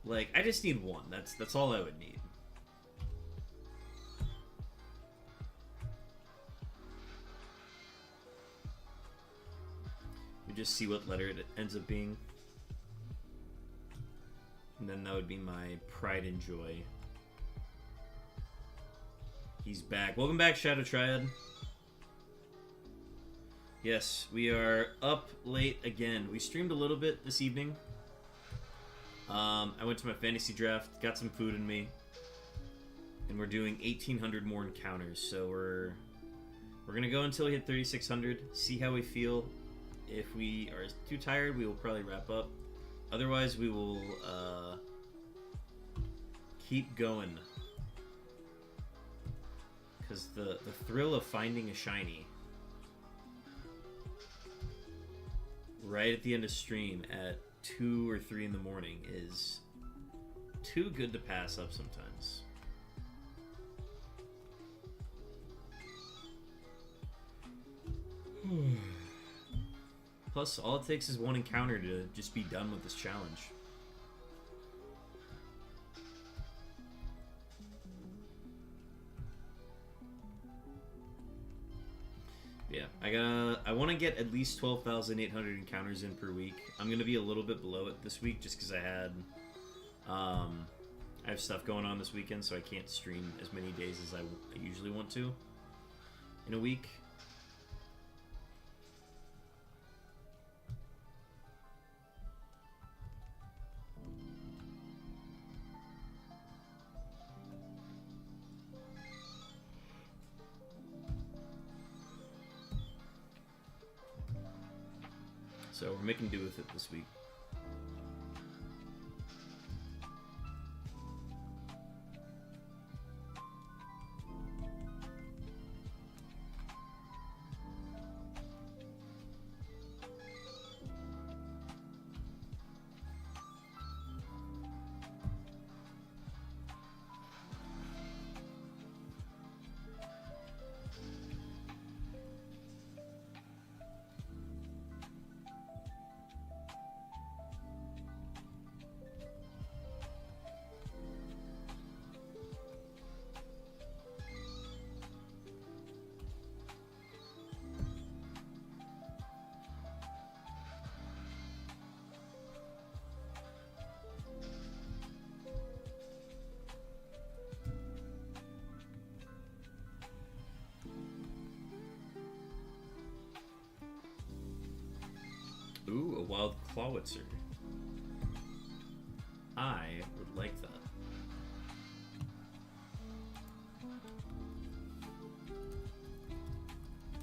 Like, I just need one. That's all I would need. We just see what letter it ends up being. And then that would be my pride and joy. He's back. Welcome back, Shadow Triad. Yes, we are up late again. We streamed a little bit this evening. I went to my fantasy draft, got some food in me, and we're doing 1,800 more encounters. So we're gonna go until we hit 3,600. See how we feel. If we are too tired, we will probably wrap up. Otherwise, we will keep going. Because the thrill of finding a shiny right at the end of stream at 2 or 3 in the morning is too good to pass up sometimes. Plus, all it takes is one encounter to just be done with this challenge. Yeah, I want to get at least 12,800 encounters in per week. I'm gonna be a little bit below it this week just because I have stuff going on this weekend, so I can't stream as many days as I usually want to in a week. So we're making do with it this week. Ooh, a wild Clawitzer. I would like that.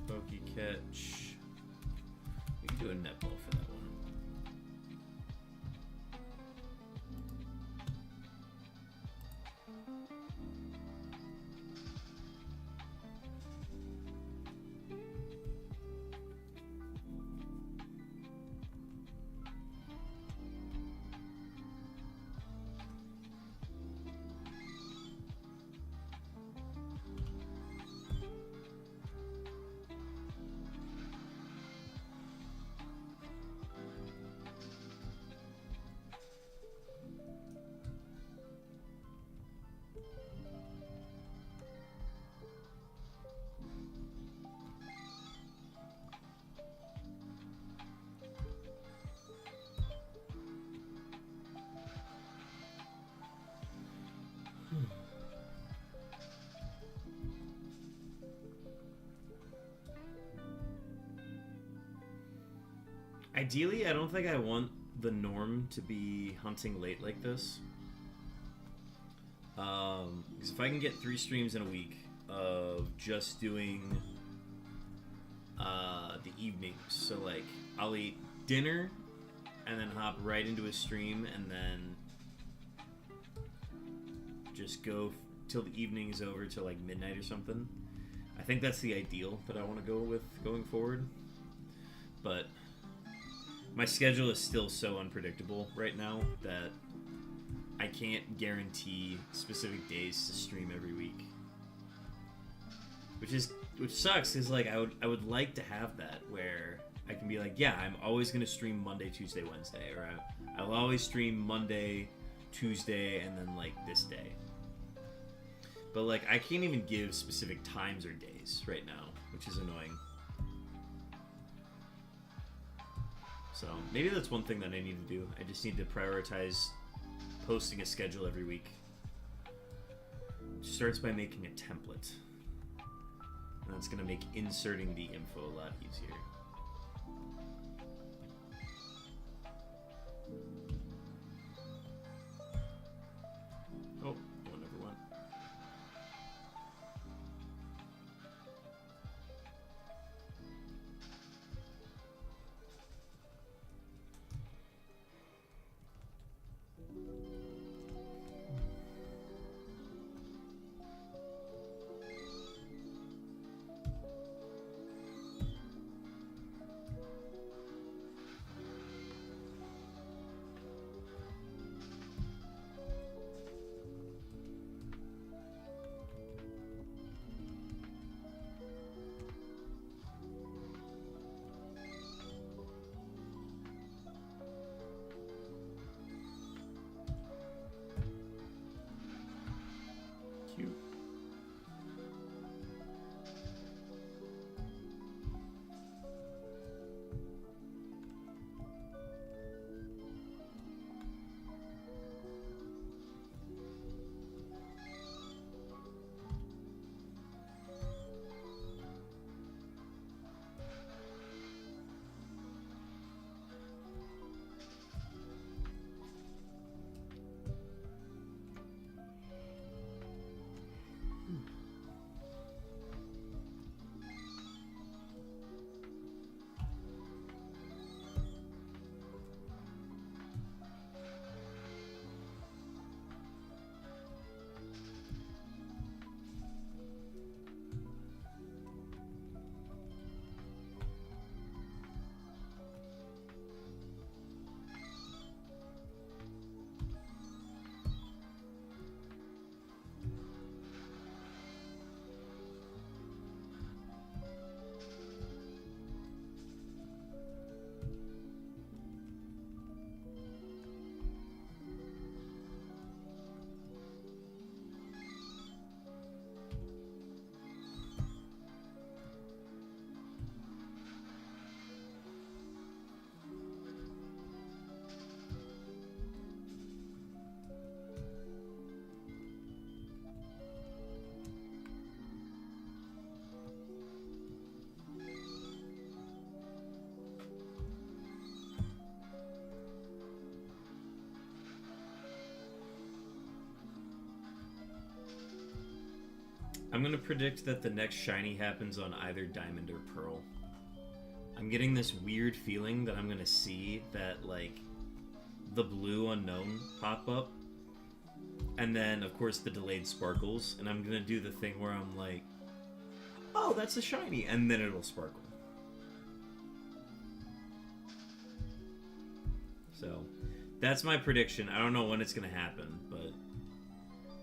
Pokey catch. We can do a netball for that one. Ideally, I don't think I want the norm to be hunting late like this. Because if I can get 3 streams in a week of just doing the evenings, so like I'll eat dinner and then hop right into a stream and then just go till the evening is over till like midnight or something. I think that's the ideal that I want to go with going forward. But my schedule is still so unpredictable right now that I can't guarantee specific days to stream every week. Which sucks, because like I would like to have that where I can be like, yeah, I'm always gonna stream Monday, Tuesday, Wednesday, or I'll always stream Monday, Tuesday, and then like this day. But like I can't even give specific times or days right now, which is annoying. So maybe that's one thing that I need to do. I just need to prioritize posting a schedule every week. Starts by making a template. And that's going to make inserting the info a lot easier. Oh, one over one. Cute. I'm gonna predict that the next shiny happens on either Diamond or Pearl. I'm getting this weird feeling that I'm gonna see that, like, the blue Unown pop up, and then, of course, the delayed sparkles, and I'm gonna do the thing where I'm like, oh, that's a shiny, and then it'll sparkle. So, that's my prediction. I don't know when it's gonna happen, but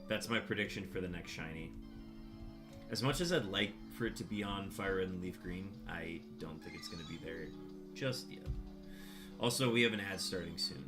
that's my prediction for the next shiny. As much as I'd like for it to be on FireRed and LeafGreen, I don't think it's going to be there just yet. Also, we have an ad starting soon.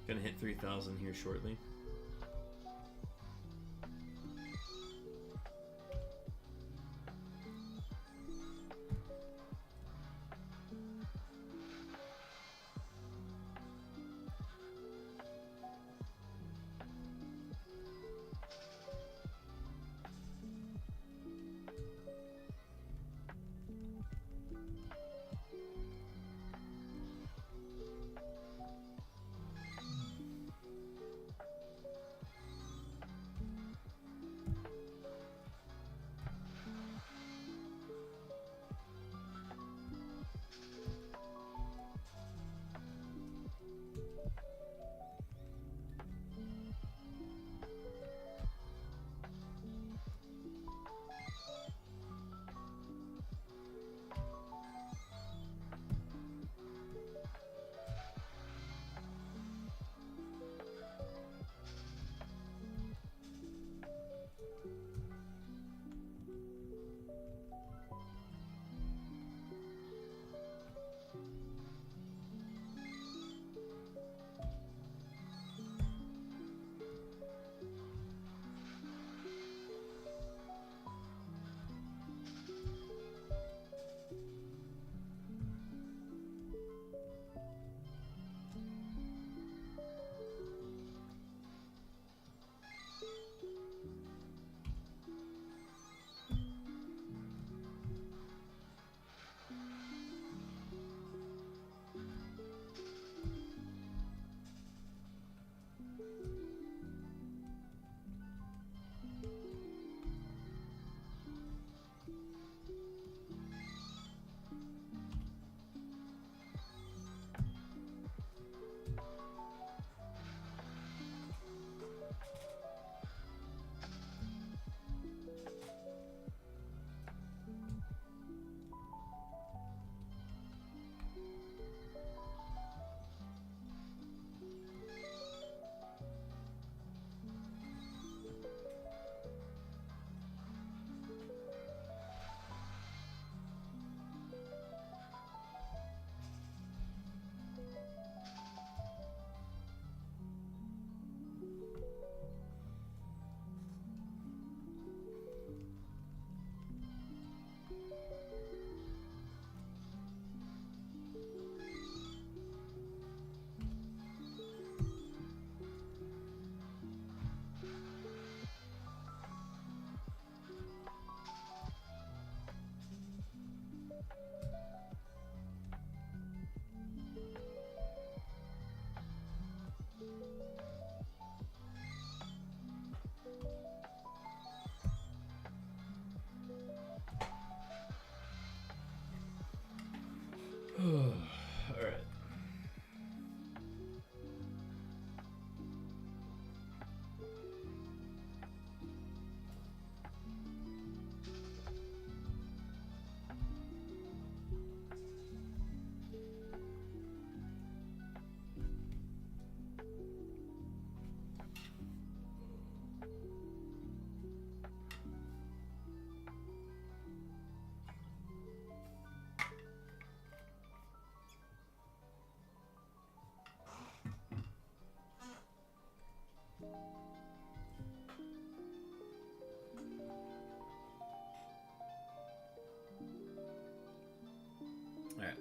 Gonna hit 3,000 here shortly.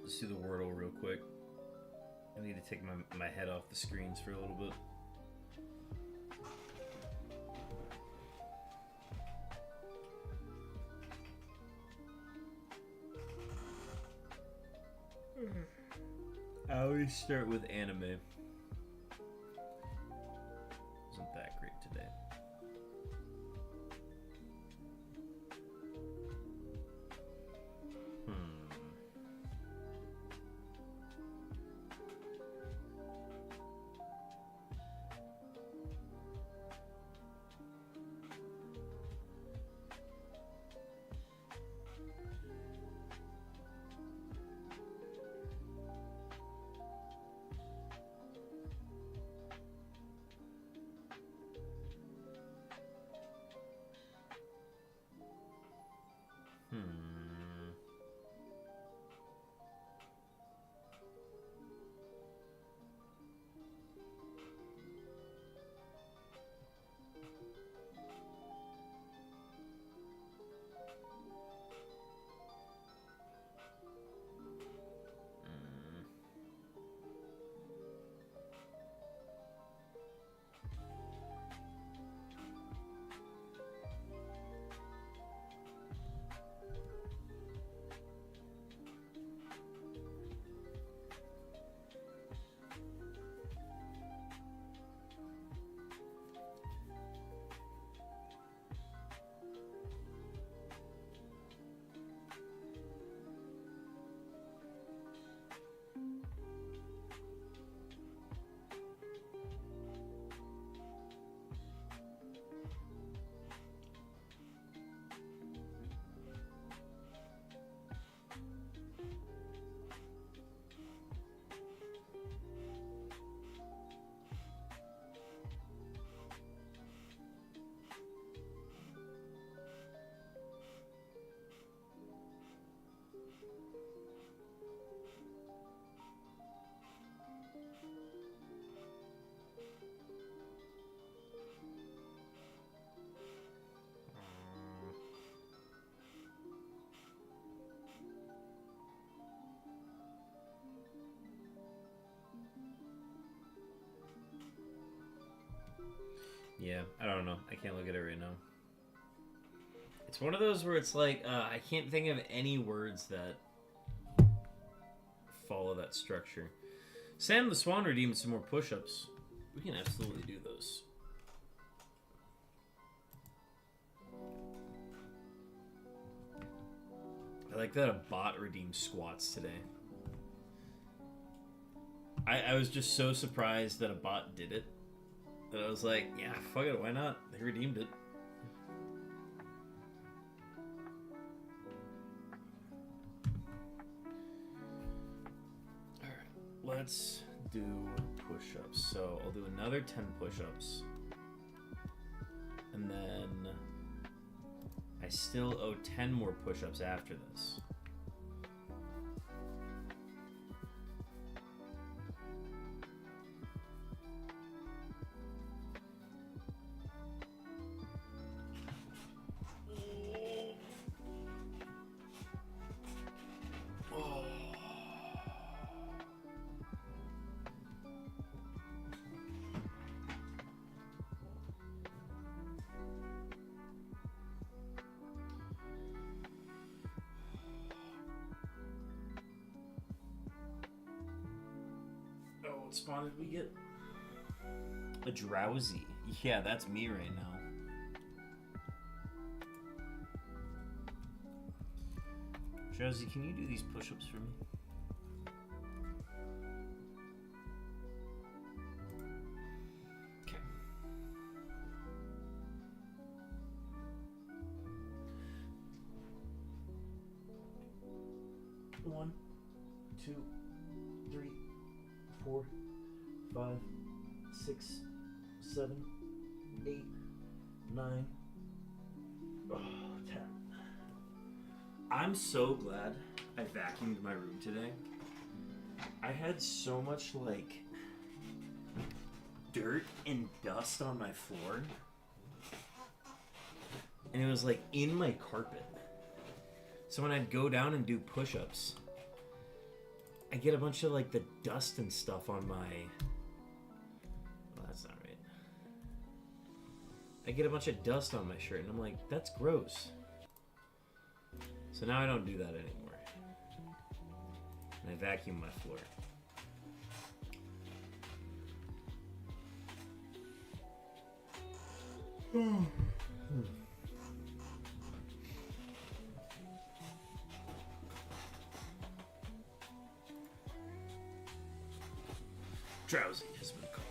Let's do the Wordle real quick. I need to take my head off the screens for a little bit. I always start with anime. Wasn't that great today. Yeah, I don't know. I can't look at it right now. It's one of those where it's like, I can't think of any words that follow that structure. Sam the Swan redeemed some more push-ups. We can absolutely do those. I like that a bot redeemed squats today. I was just so surprised that a bot did it. That I was like, yeah, fuck it, why not? They redeemed it. Alright, let's do push-ups. So I'll do another 10 push-ups. And then I still owe 10 more push-ups after this. What spawn did we get? A drowsy. Yeah, that's me right now. Drowsy, can you do these push-ups for me? Okay. 1, 2, 3, 4, 5, 6, 7, 8, 9, 10. I'm so glad I vacuumed my room today. I had so much like dirt and dust on my floor, and it was like in my carpet. So when I'd go down and do push-ups, I get a bunch of like the dust and stuff on my. Well, that's not right. I get a bunch of dust on my shirt, and I'm like, that's gross. So now I don't do that anymore. And I vacuum my floor. Drowsy has been called.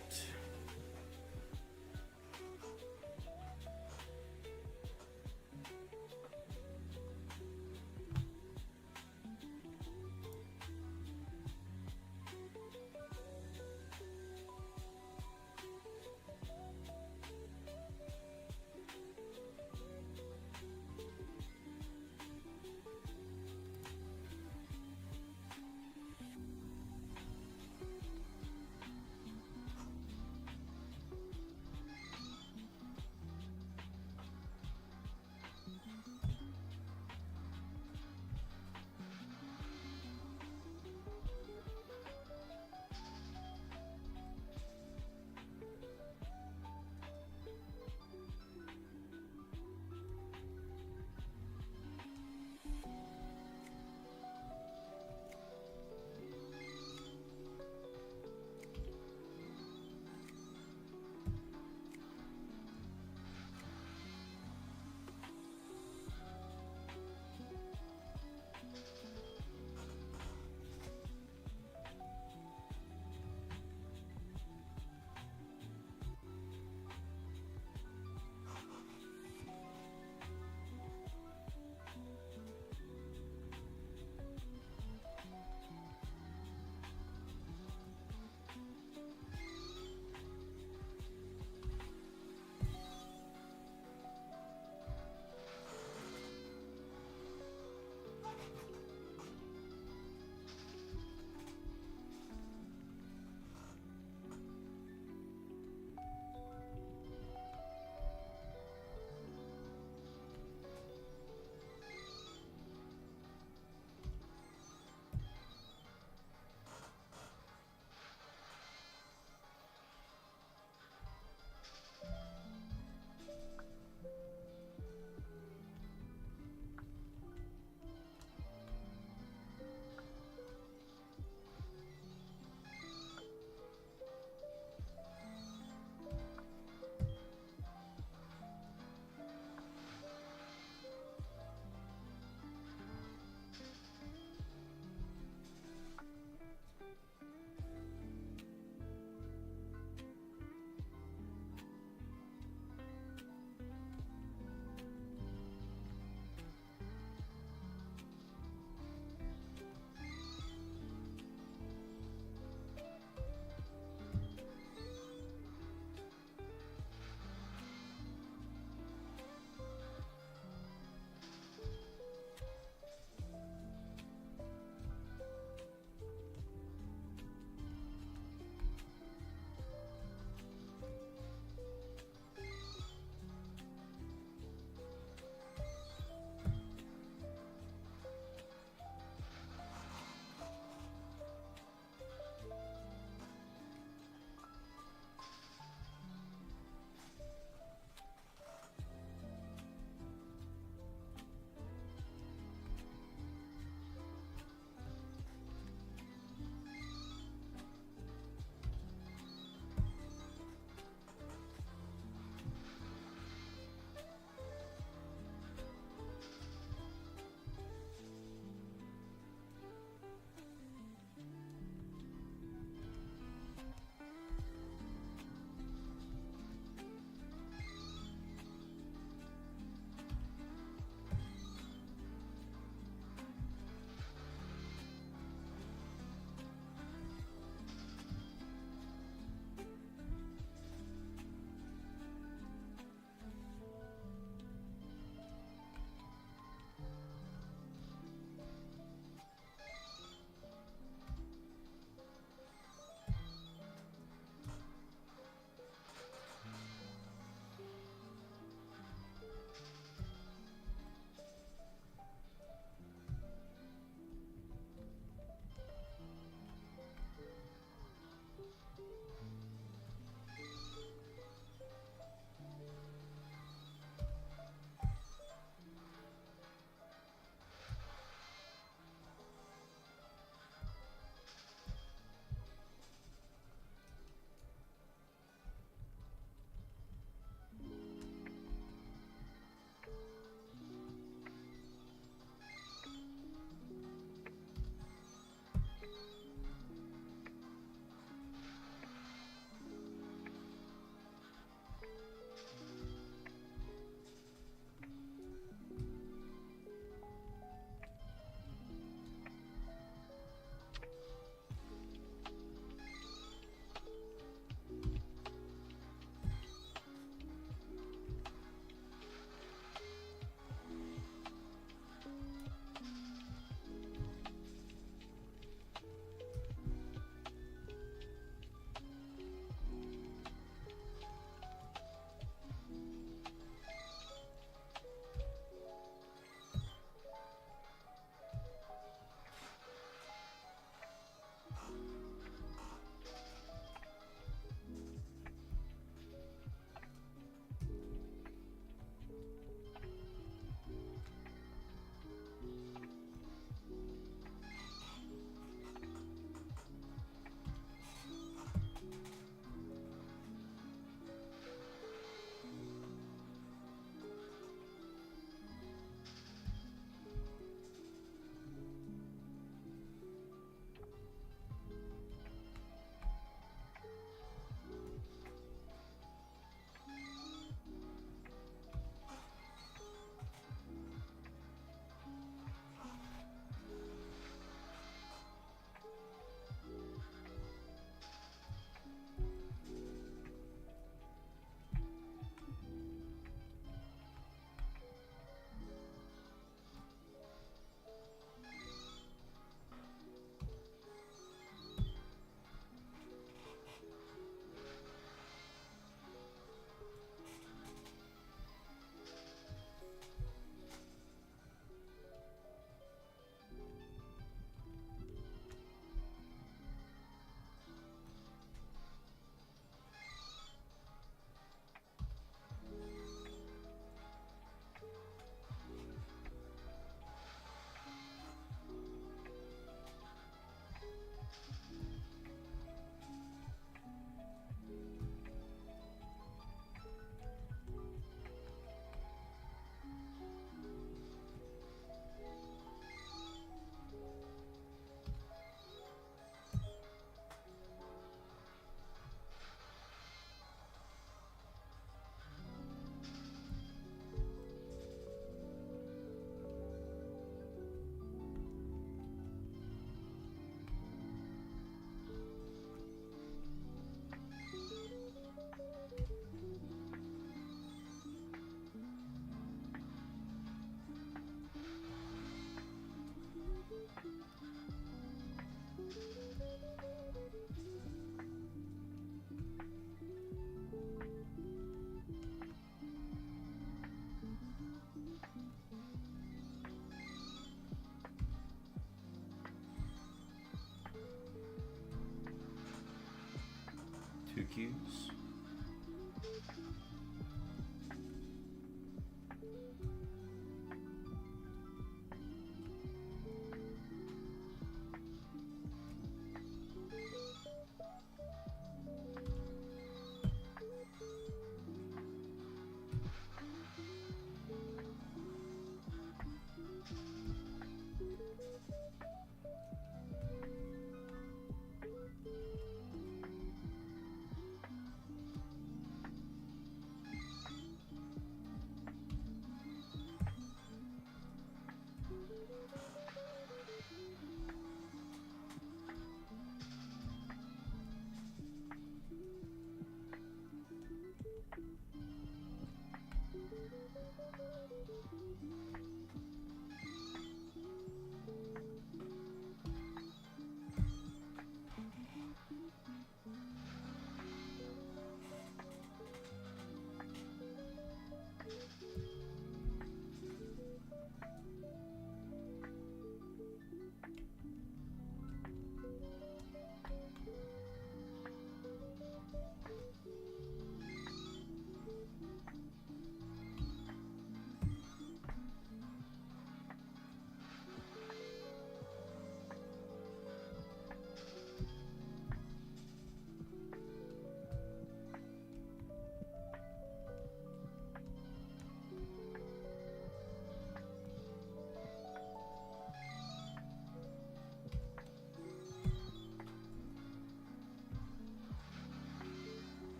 2 cues.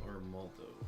or Malto?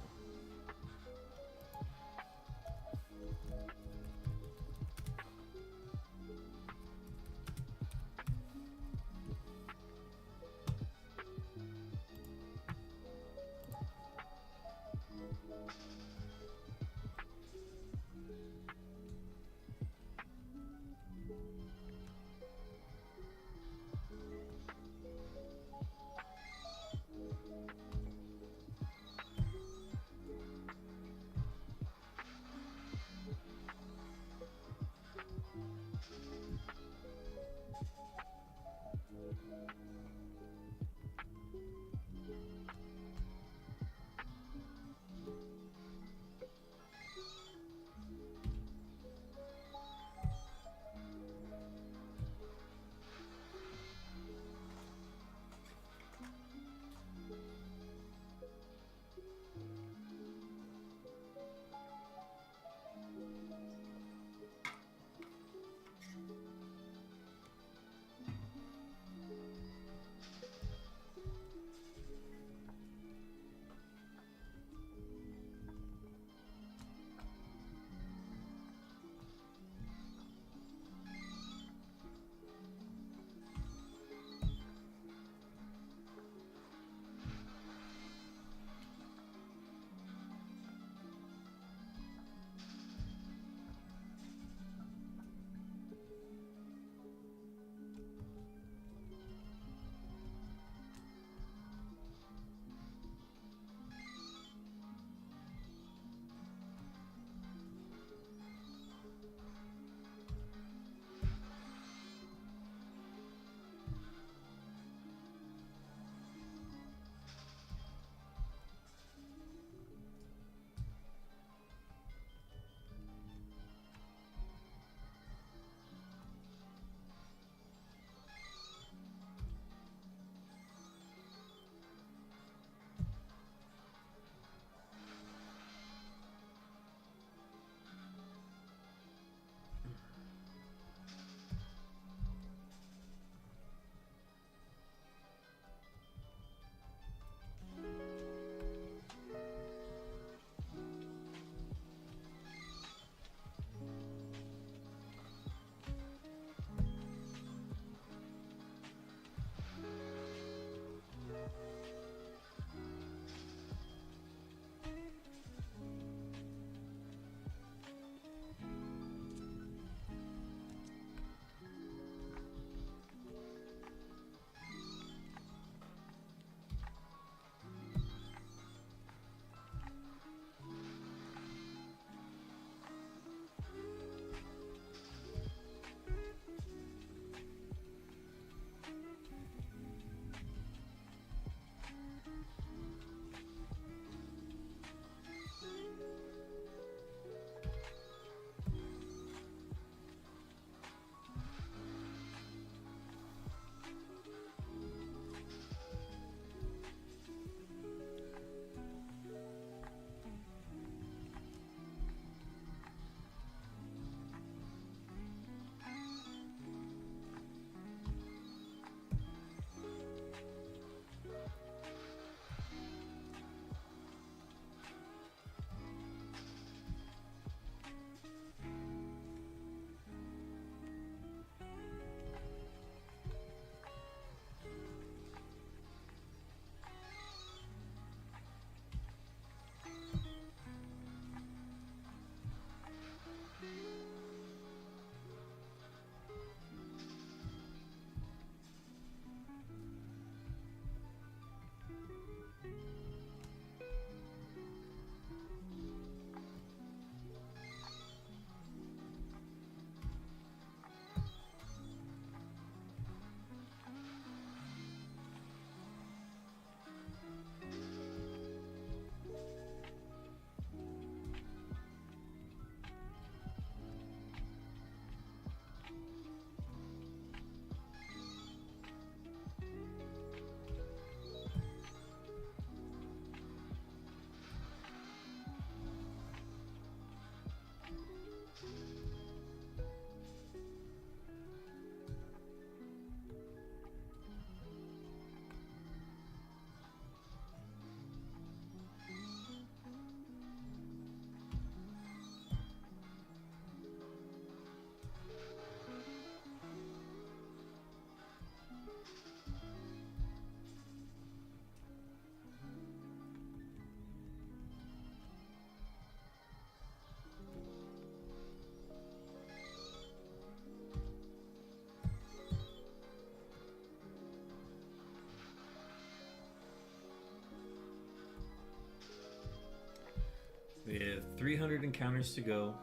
We have 300 encounters to go,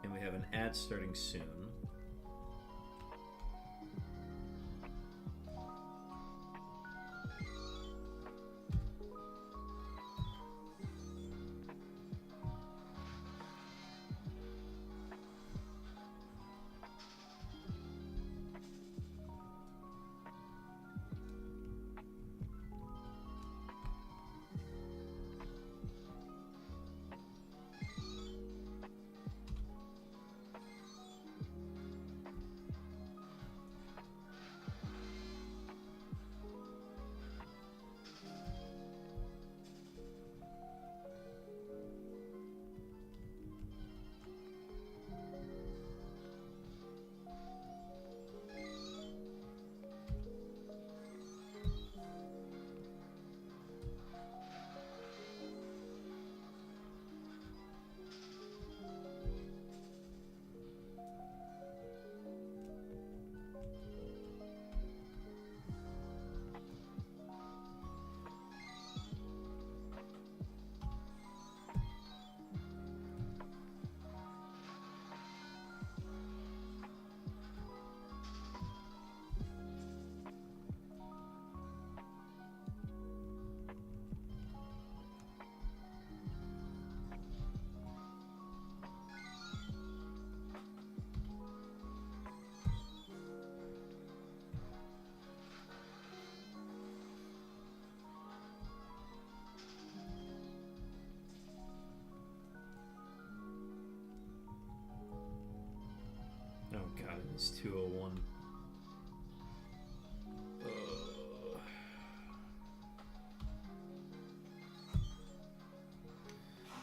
and we have an ad starting soon. Oh god, it is 201.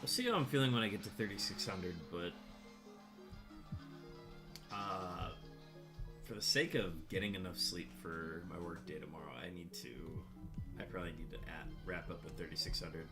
We'll see how I'm feeling when I get to 3600, but for the sake of getting enough sleep for my work day tomorrow, I probably need to wrap up at 3600.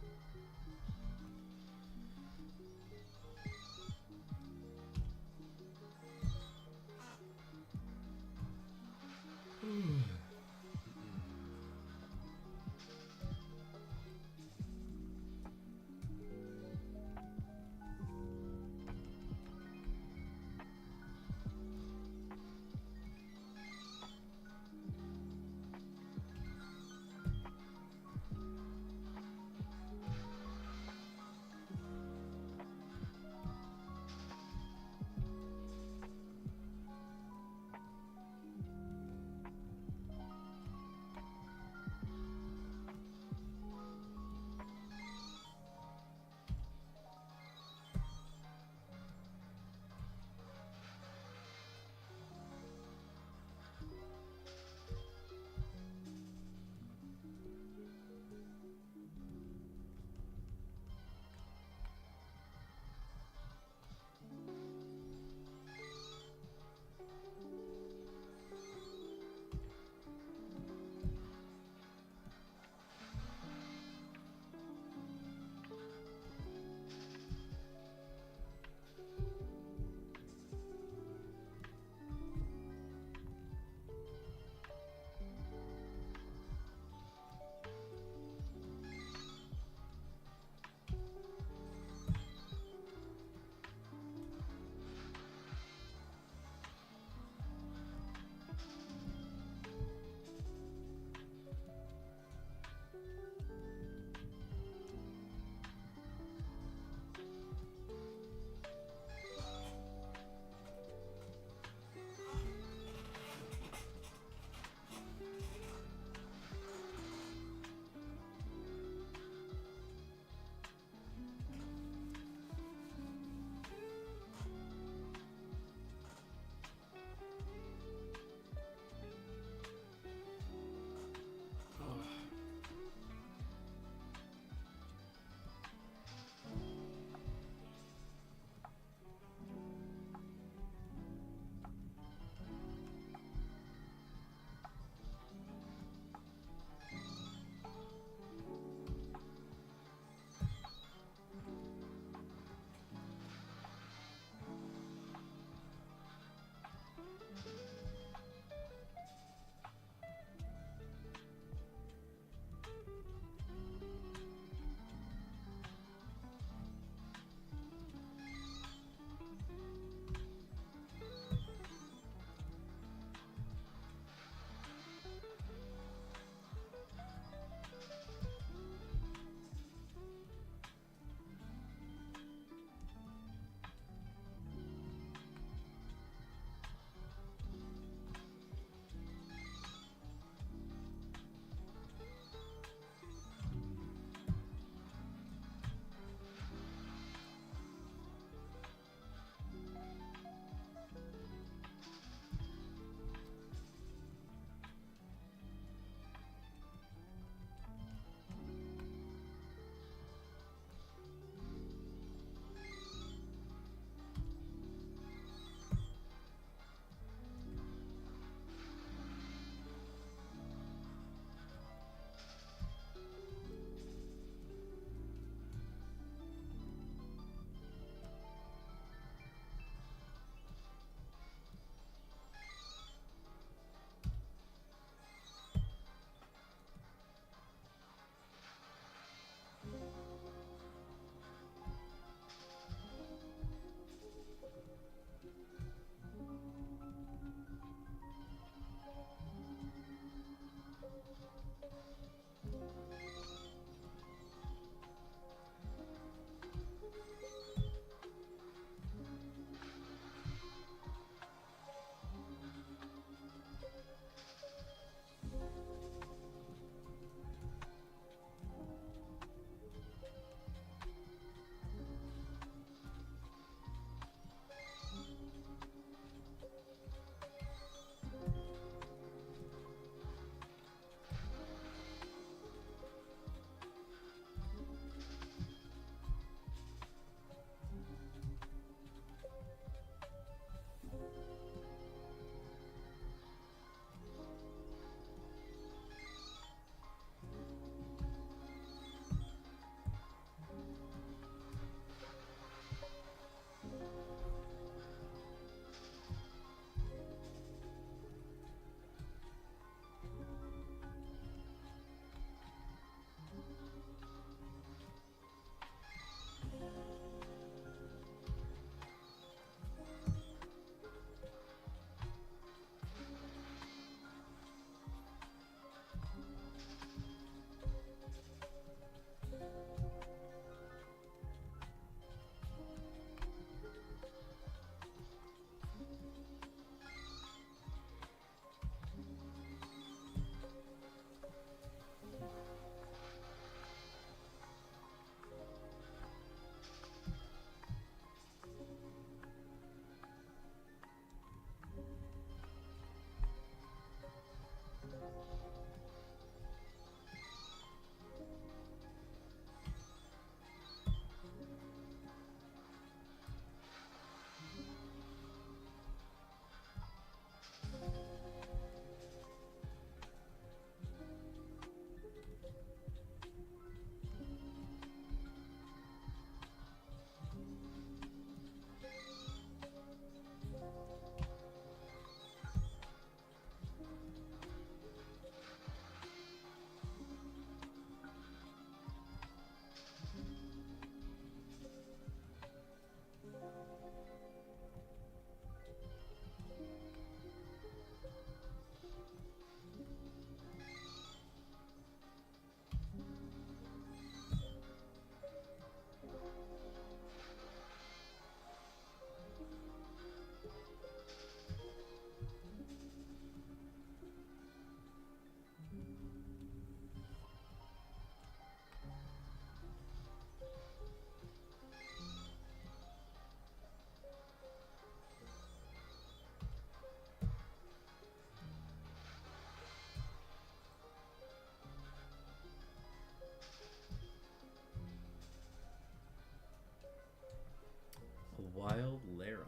wild Laron.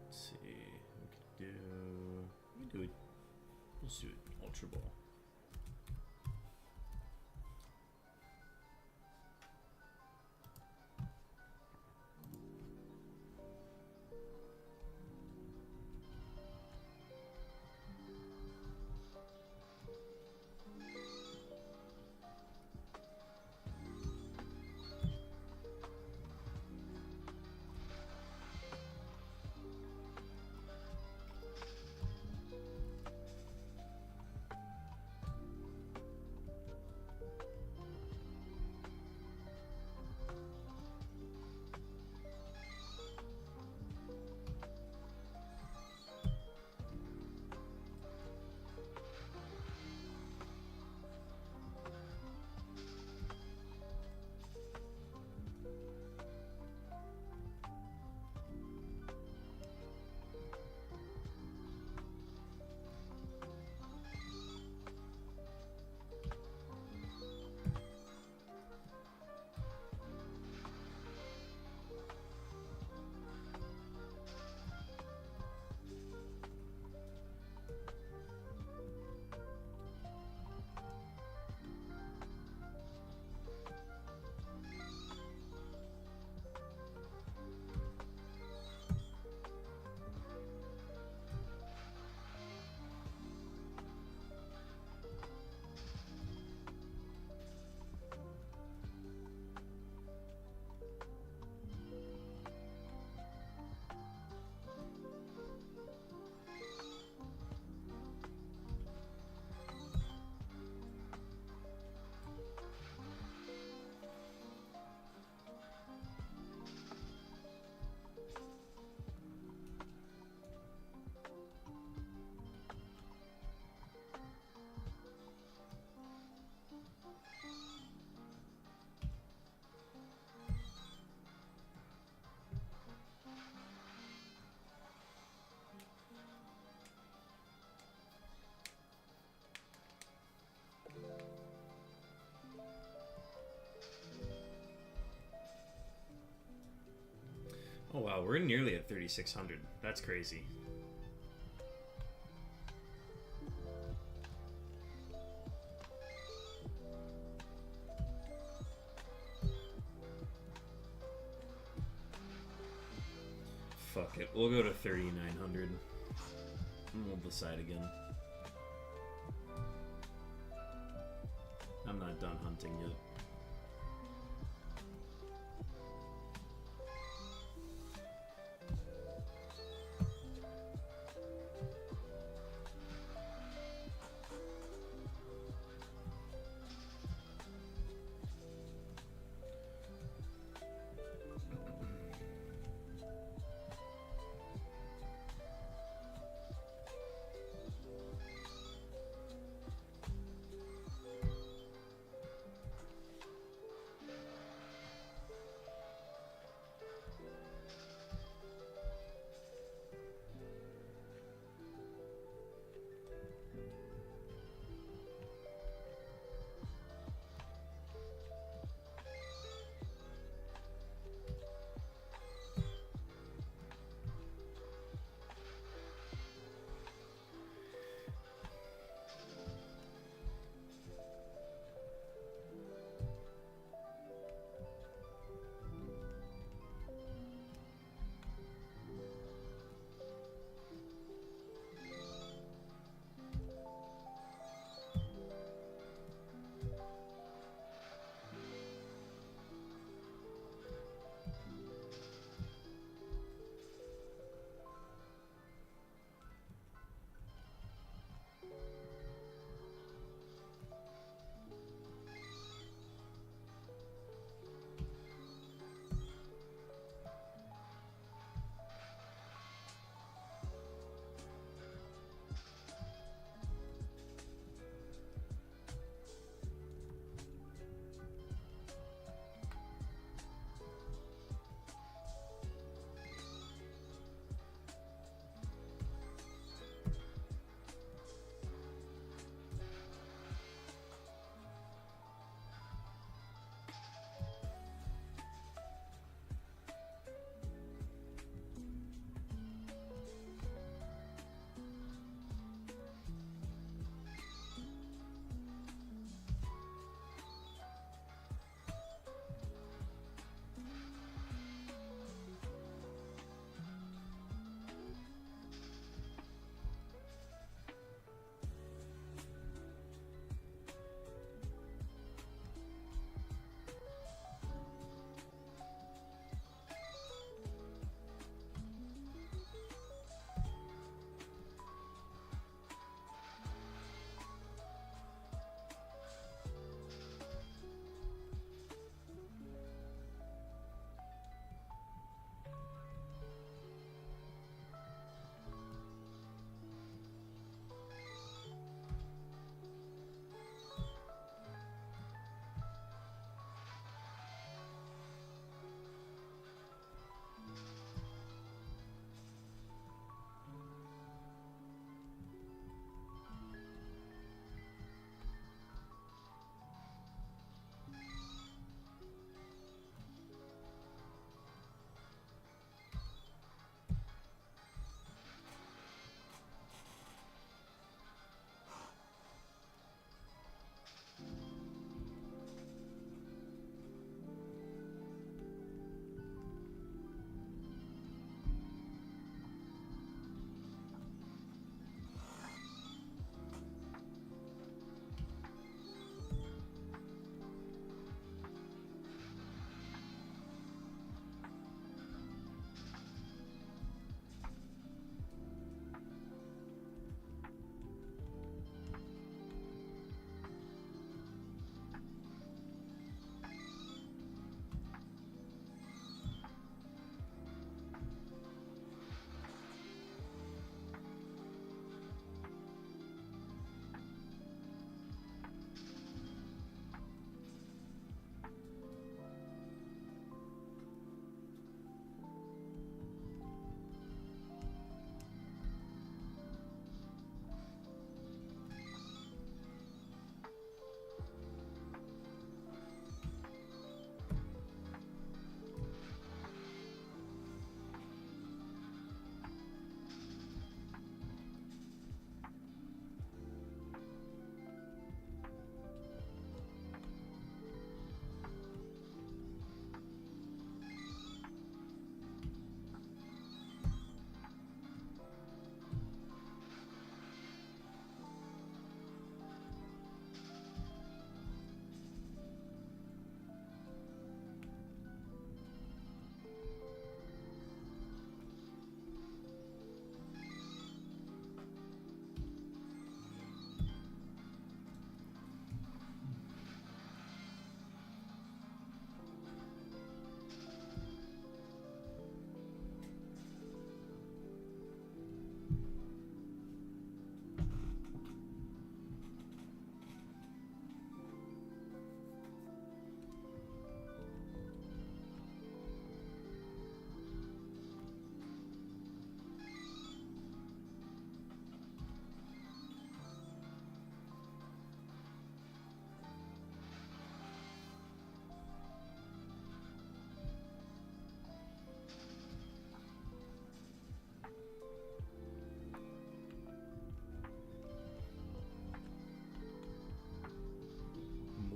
Let's see. We can do it. Let's do it. Ultra Ball. Oh wow, we're nearly at 3,600. That's crazy. Fuck it, we'll go to 3,900. And we'll decide again. I'm not done hunting yet.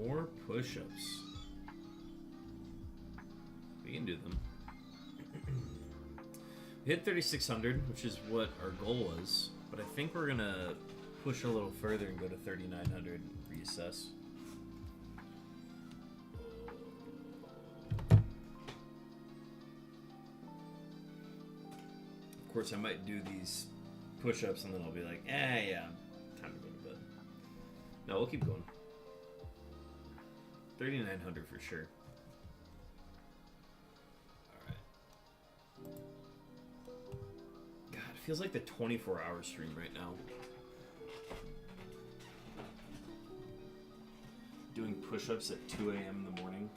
More push-ups. We can do them. We hit 3,600, which is what our goal was, but I think we're gonna push a little further and go to 3,900 and reassess. Of course, I might do these push-ups and then I'll be like, yeah, time to go to bed. No, we'll keep going. 3,900 for sure. Feels like the 24-hour stream right now. Doing push-ups at 2 a.m. in the morning.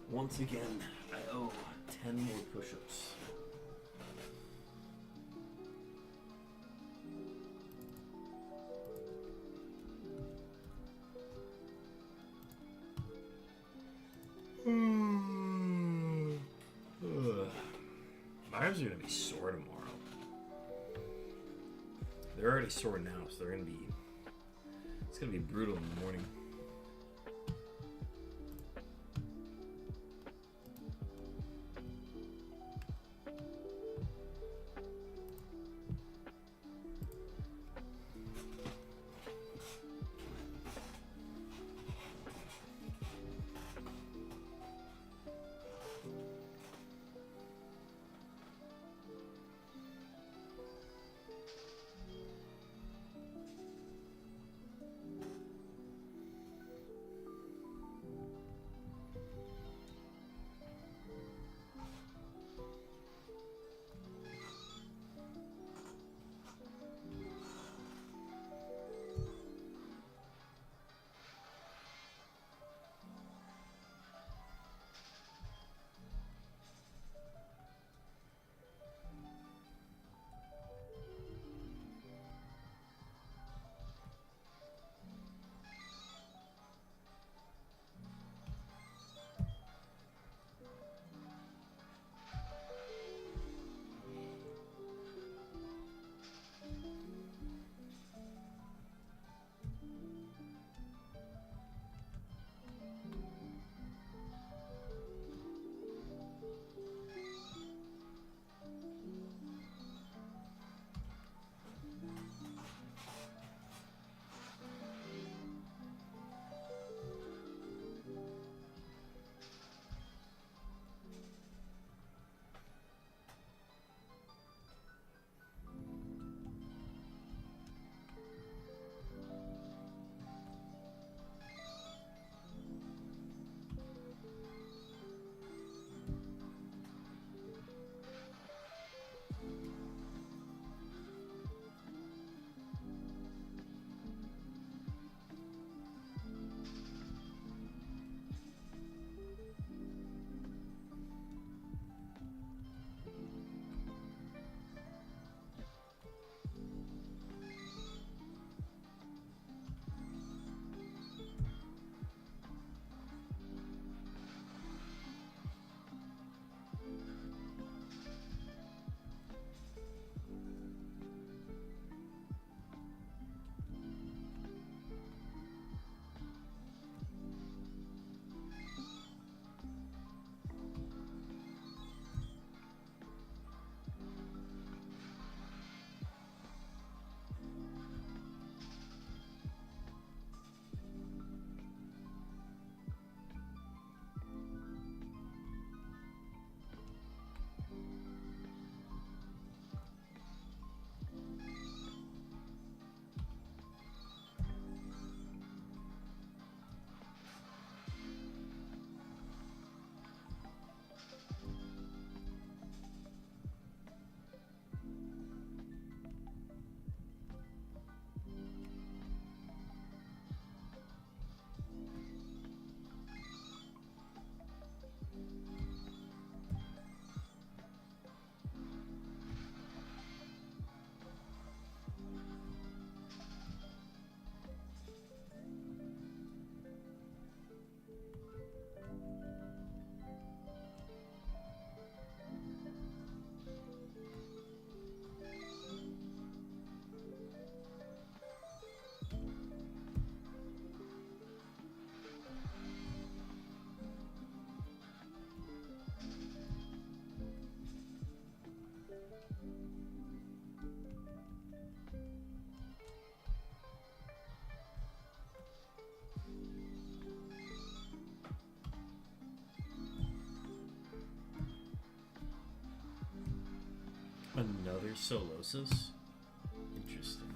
Once again, I owe 10 more push-ups. My arms are going to be sore tomorrow. They're already sore now, so they're going to be... It's going to be brutal in the morning. Another Solosis? Interesting.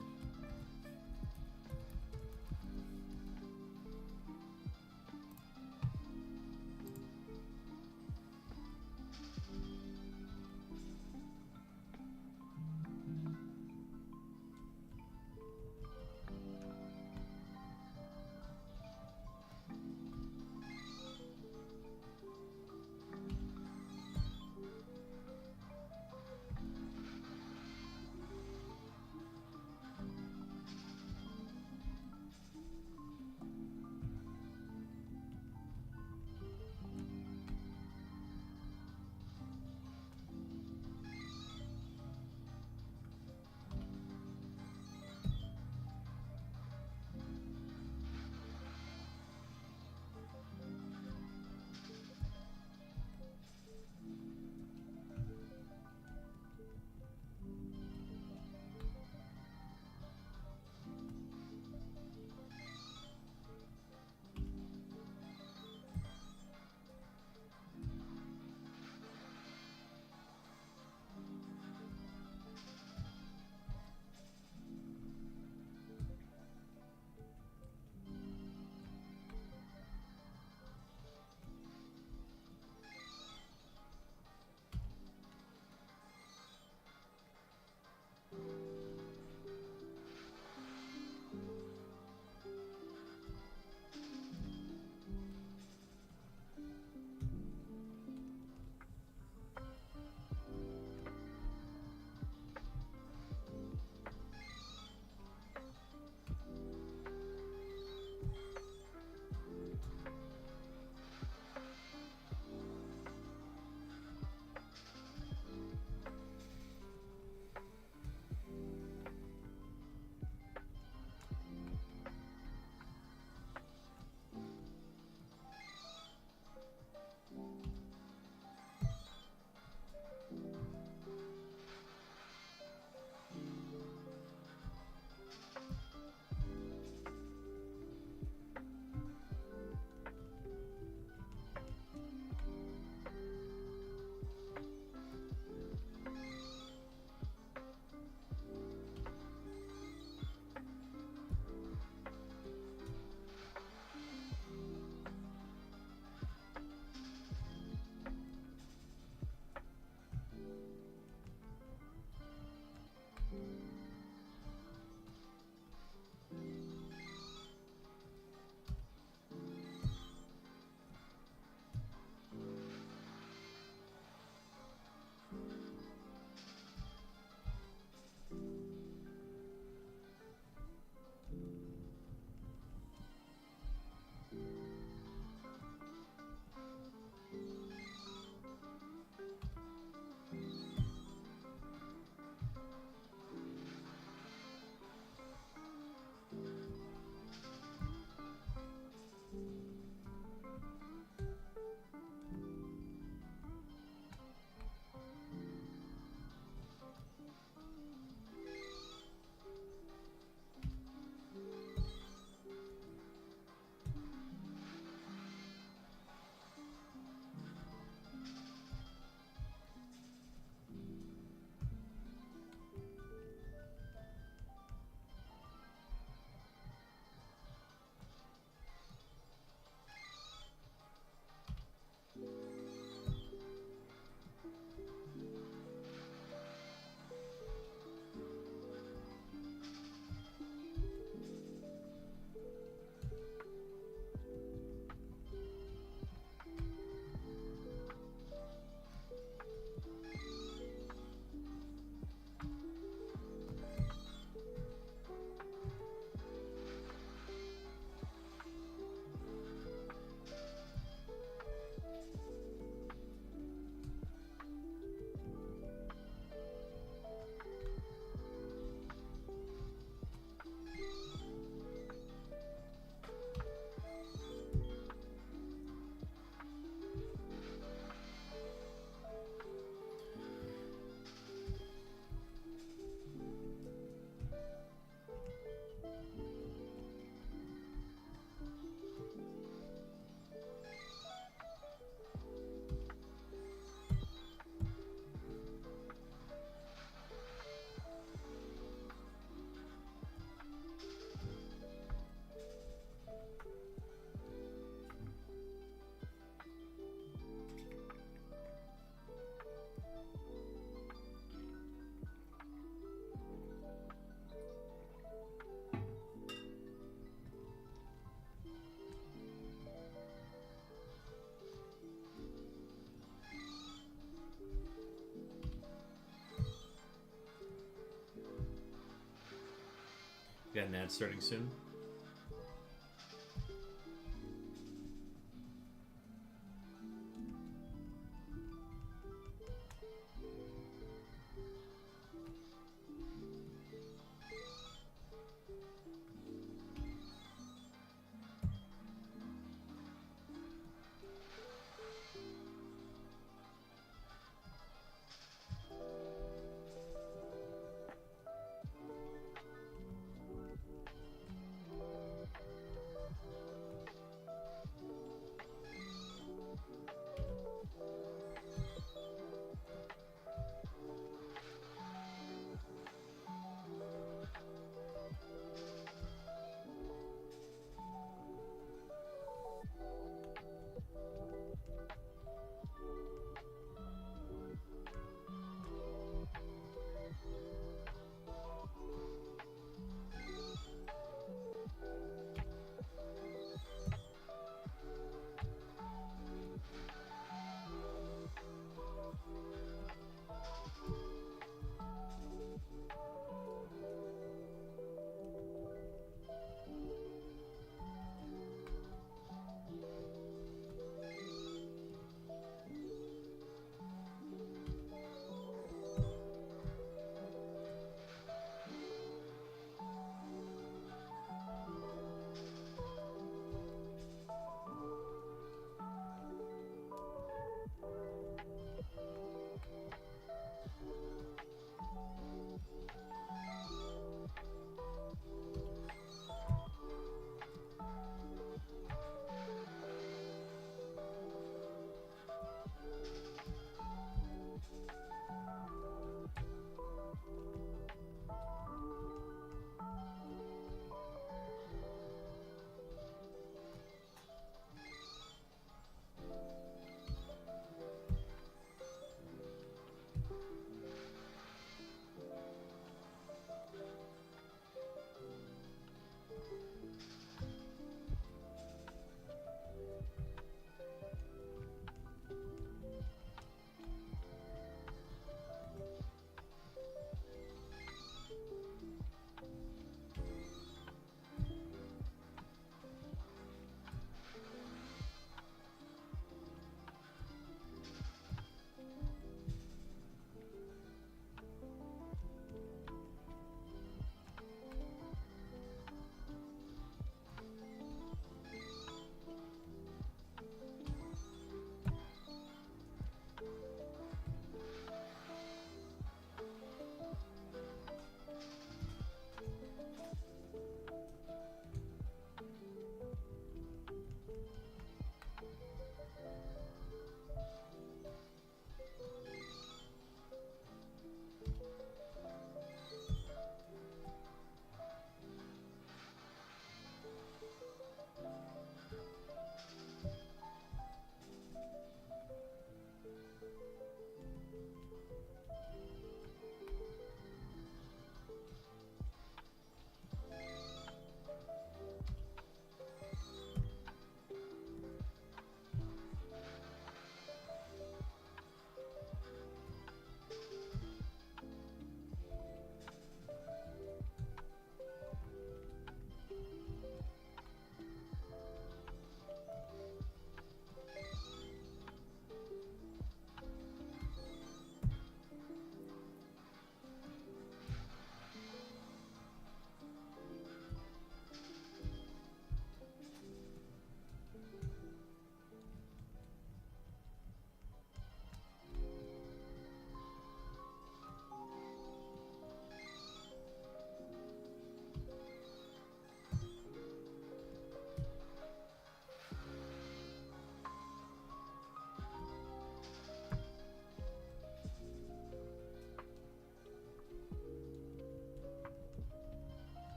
Got an ad starting soon.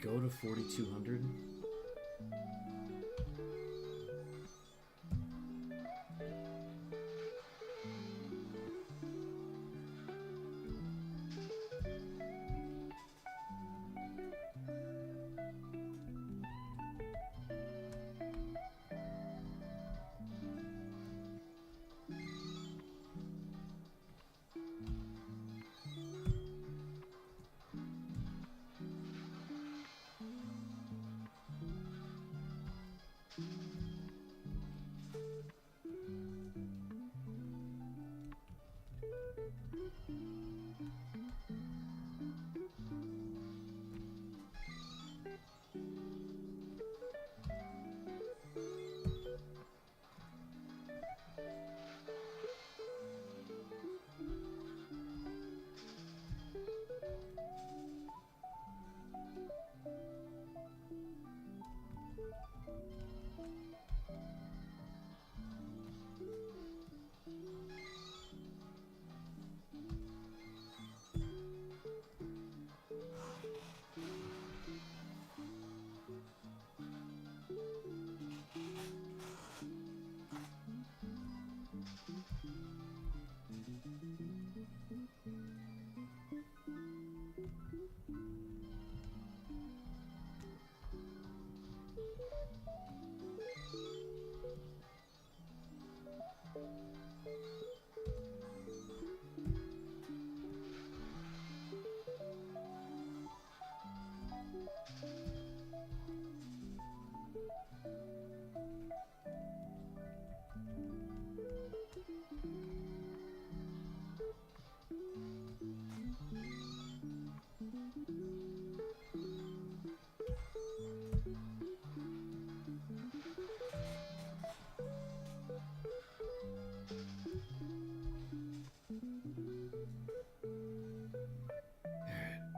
go to 4,200?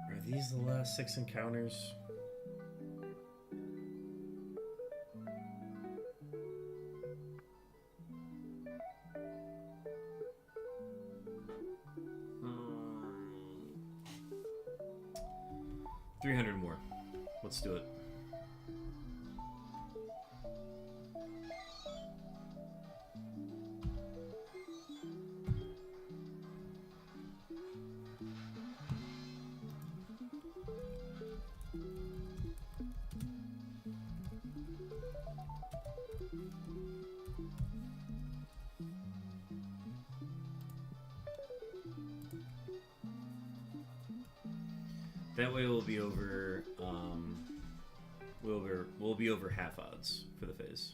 Are these the last 6 encounters? $300 more. Let's do it. That way we'll be over, we'll be over half odds for the phase.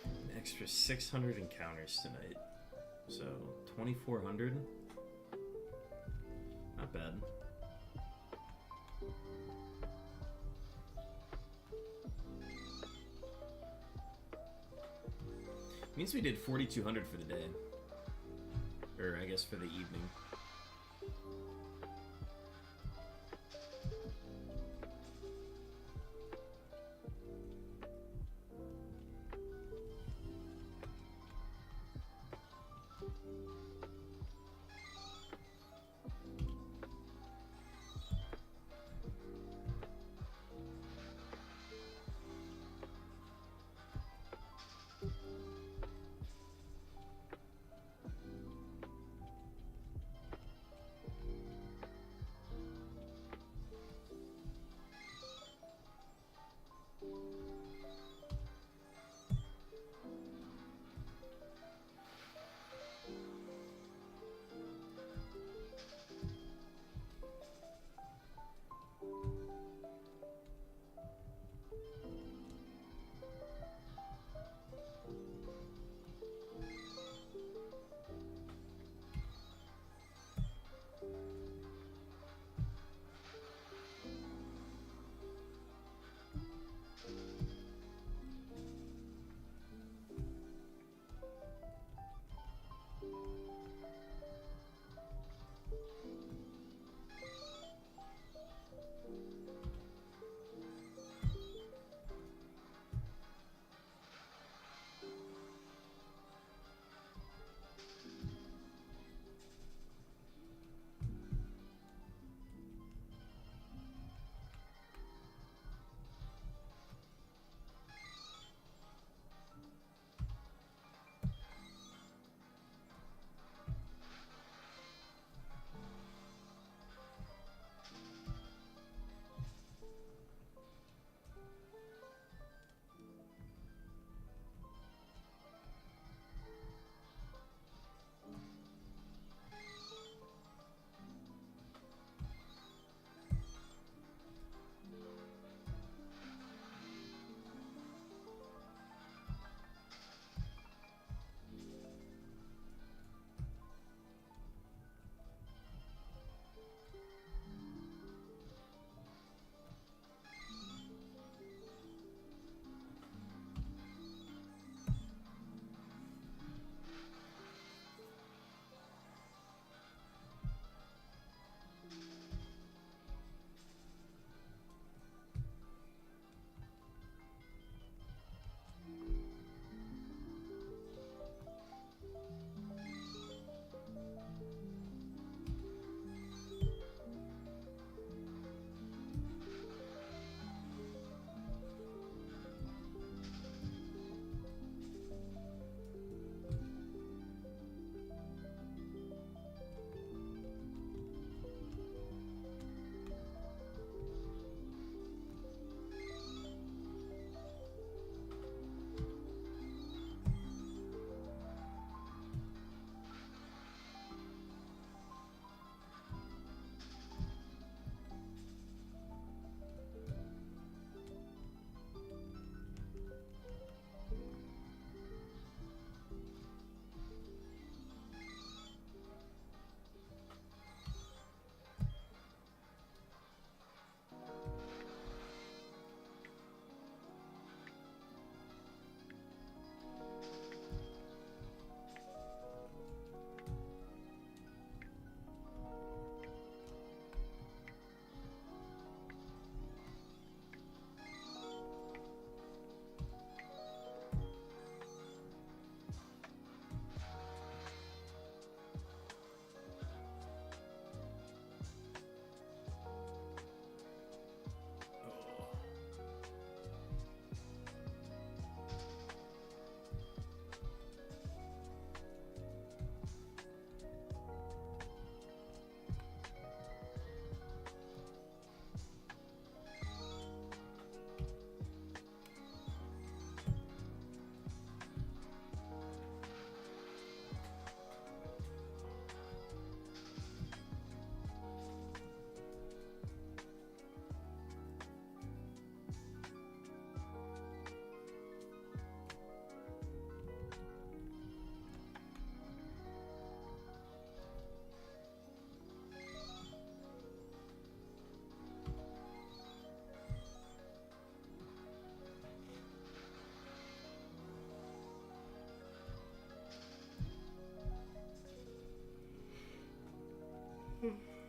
An extra 600 encounters tonight, so 2,400. Not bad. Means we did 4,200 for the day. Or I guess for the evening.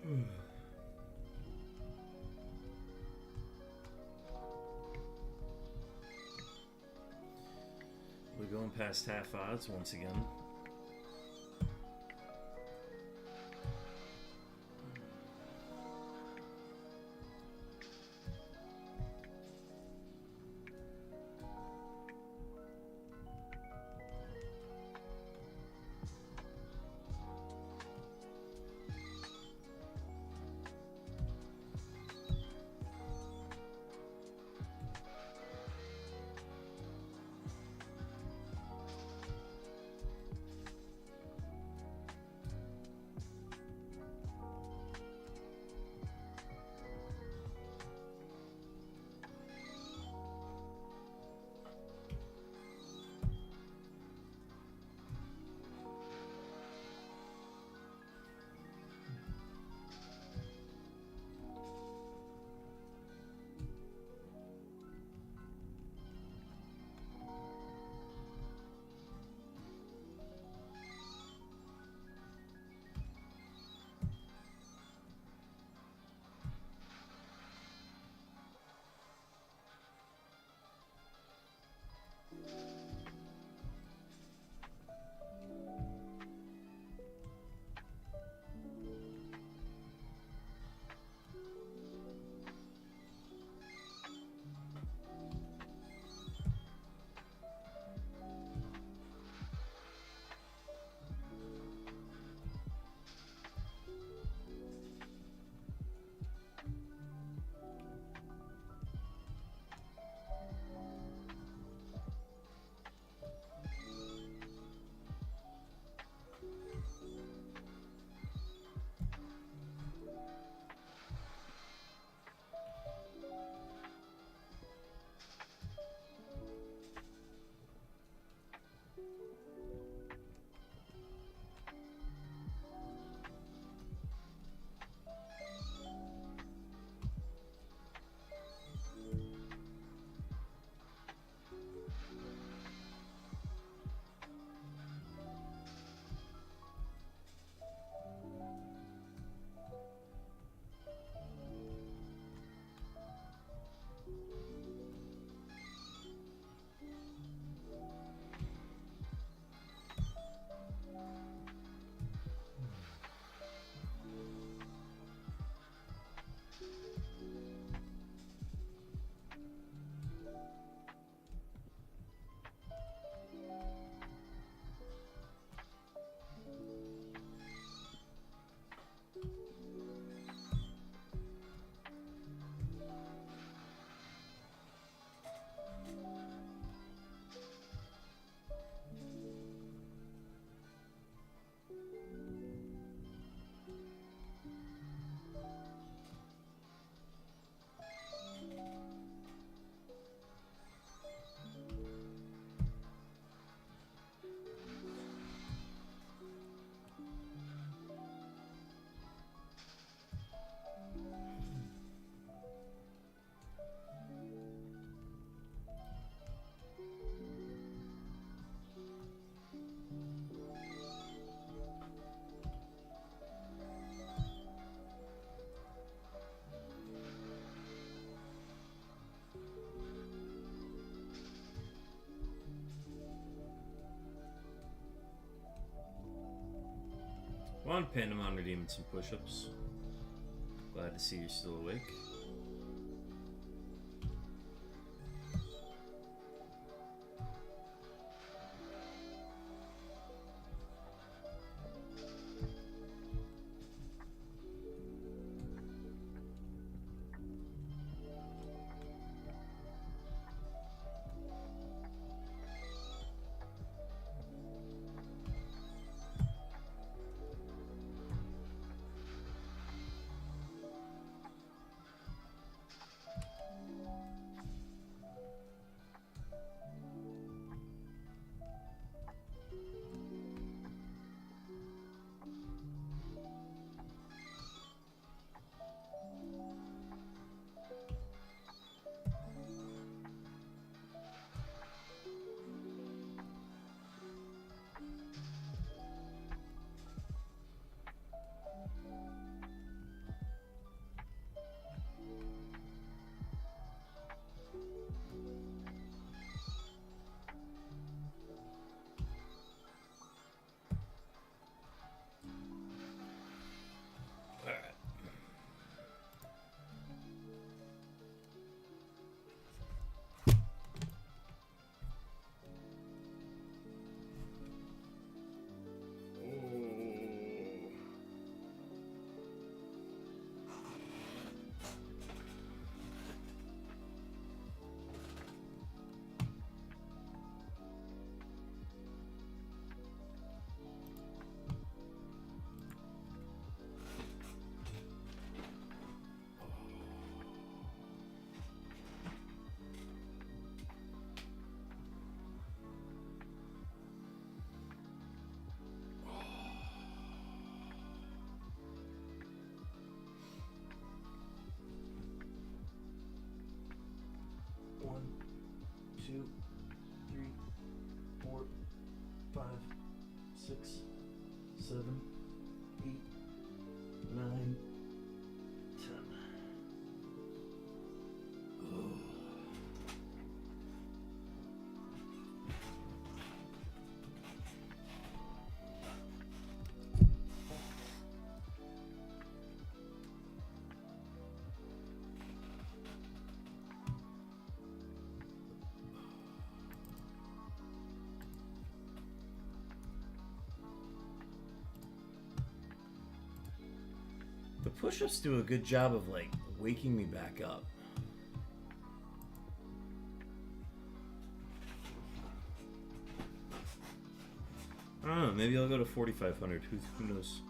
We're going past half odds once again. Come on, Pandemon, redeeming some push-ups. Glad to see you're still awake. 2, 3, 4, 5, 6, 7, 8, 9, 10. Oh. The push-ups do a good job of like waking me back up. I don't know, maybe I'll go to 4,500. Who knows?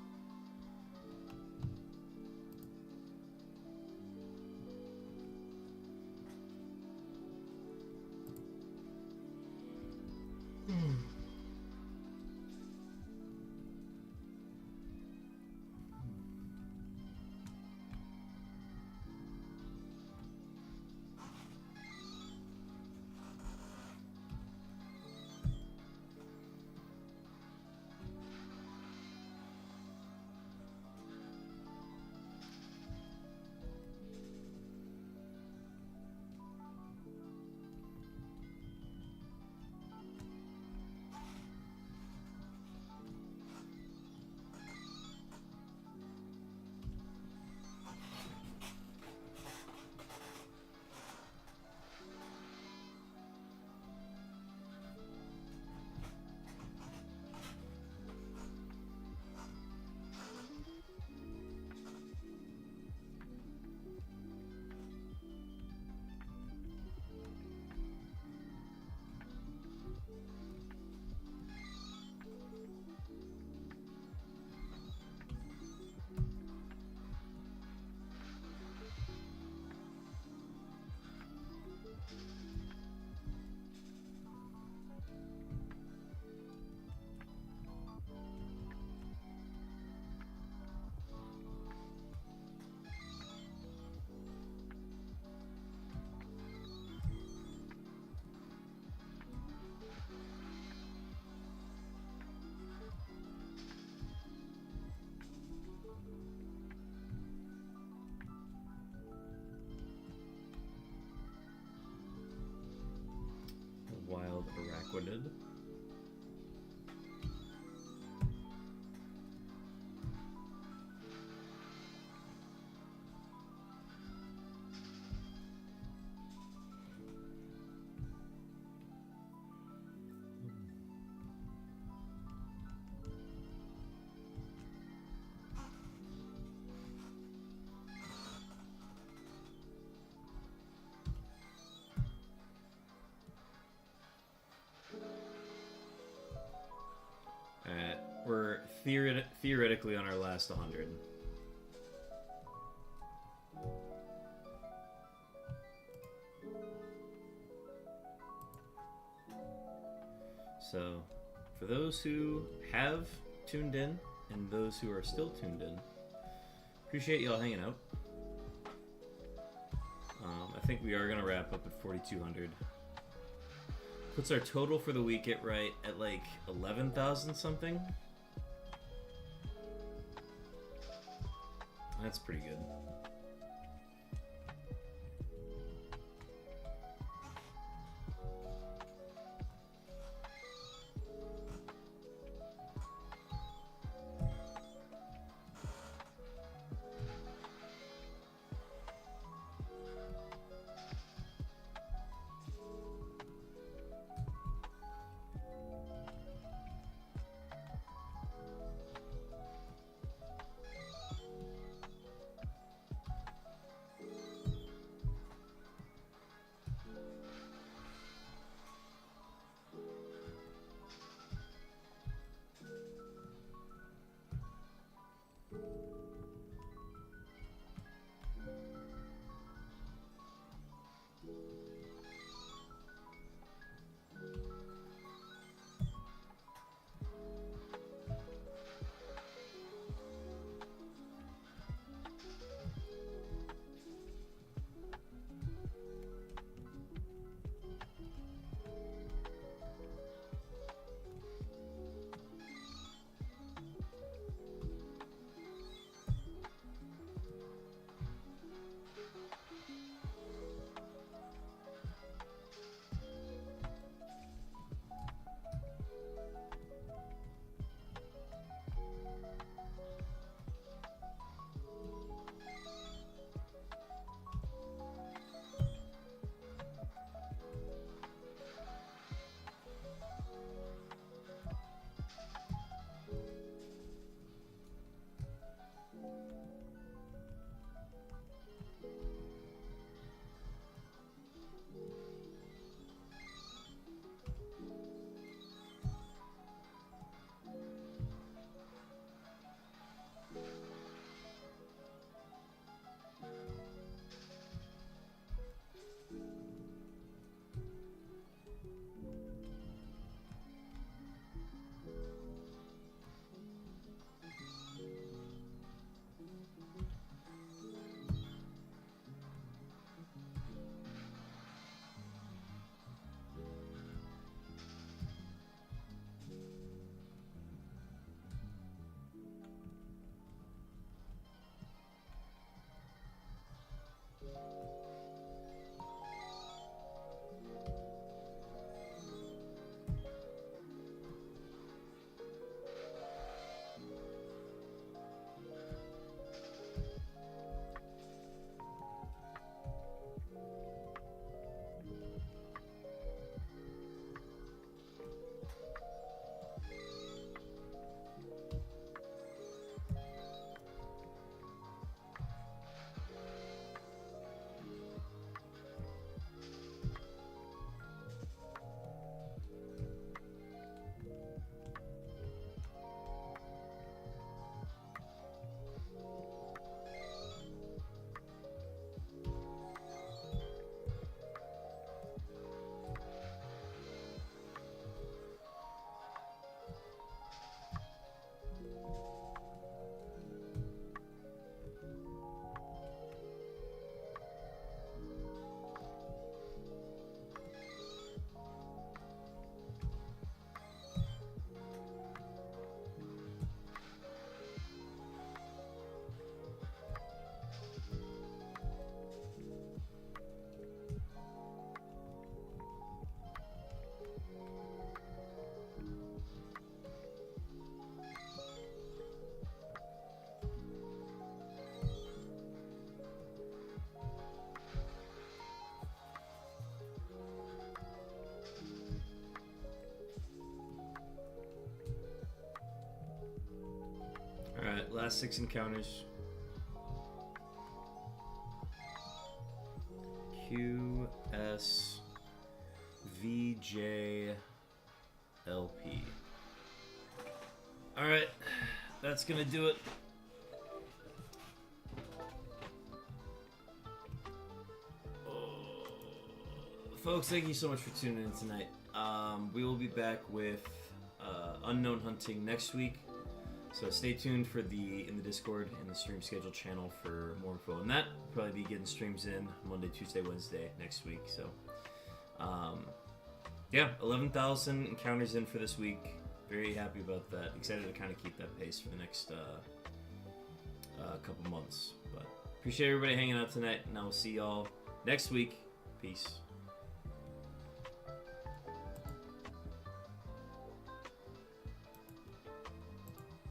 Wild Araquanid. We're theoretically on our last 100. So, for those who have tuned in and those who are still tuned in, appreciate y'all hanging out. I think we are going to wrap up at 4,200. Puts our total for the week at like 11,000 something. That's pretty good. last 6 encounters. Q, S, V, J, L, P. Alright, that's gonna do it. Folks, thank you so much for tuning in tonight. We will be back with Unown hunting next week. So stay tuned for in the Discord and the stream schedule channel for more info on that. We'll probably be getting streams in Monday, Tuesday, Wednesday next week. So, yeah, 11,000 encounters in for this week. Very happy about that. Excited to kind of keep that pace for the next couple months. But appreciate everybody hanging out tonight, and I will see y'all next week. Peace.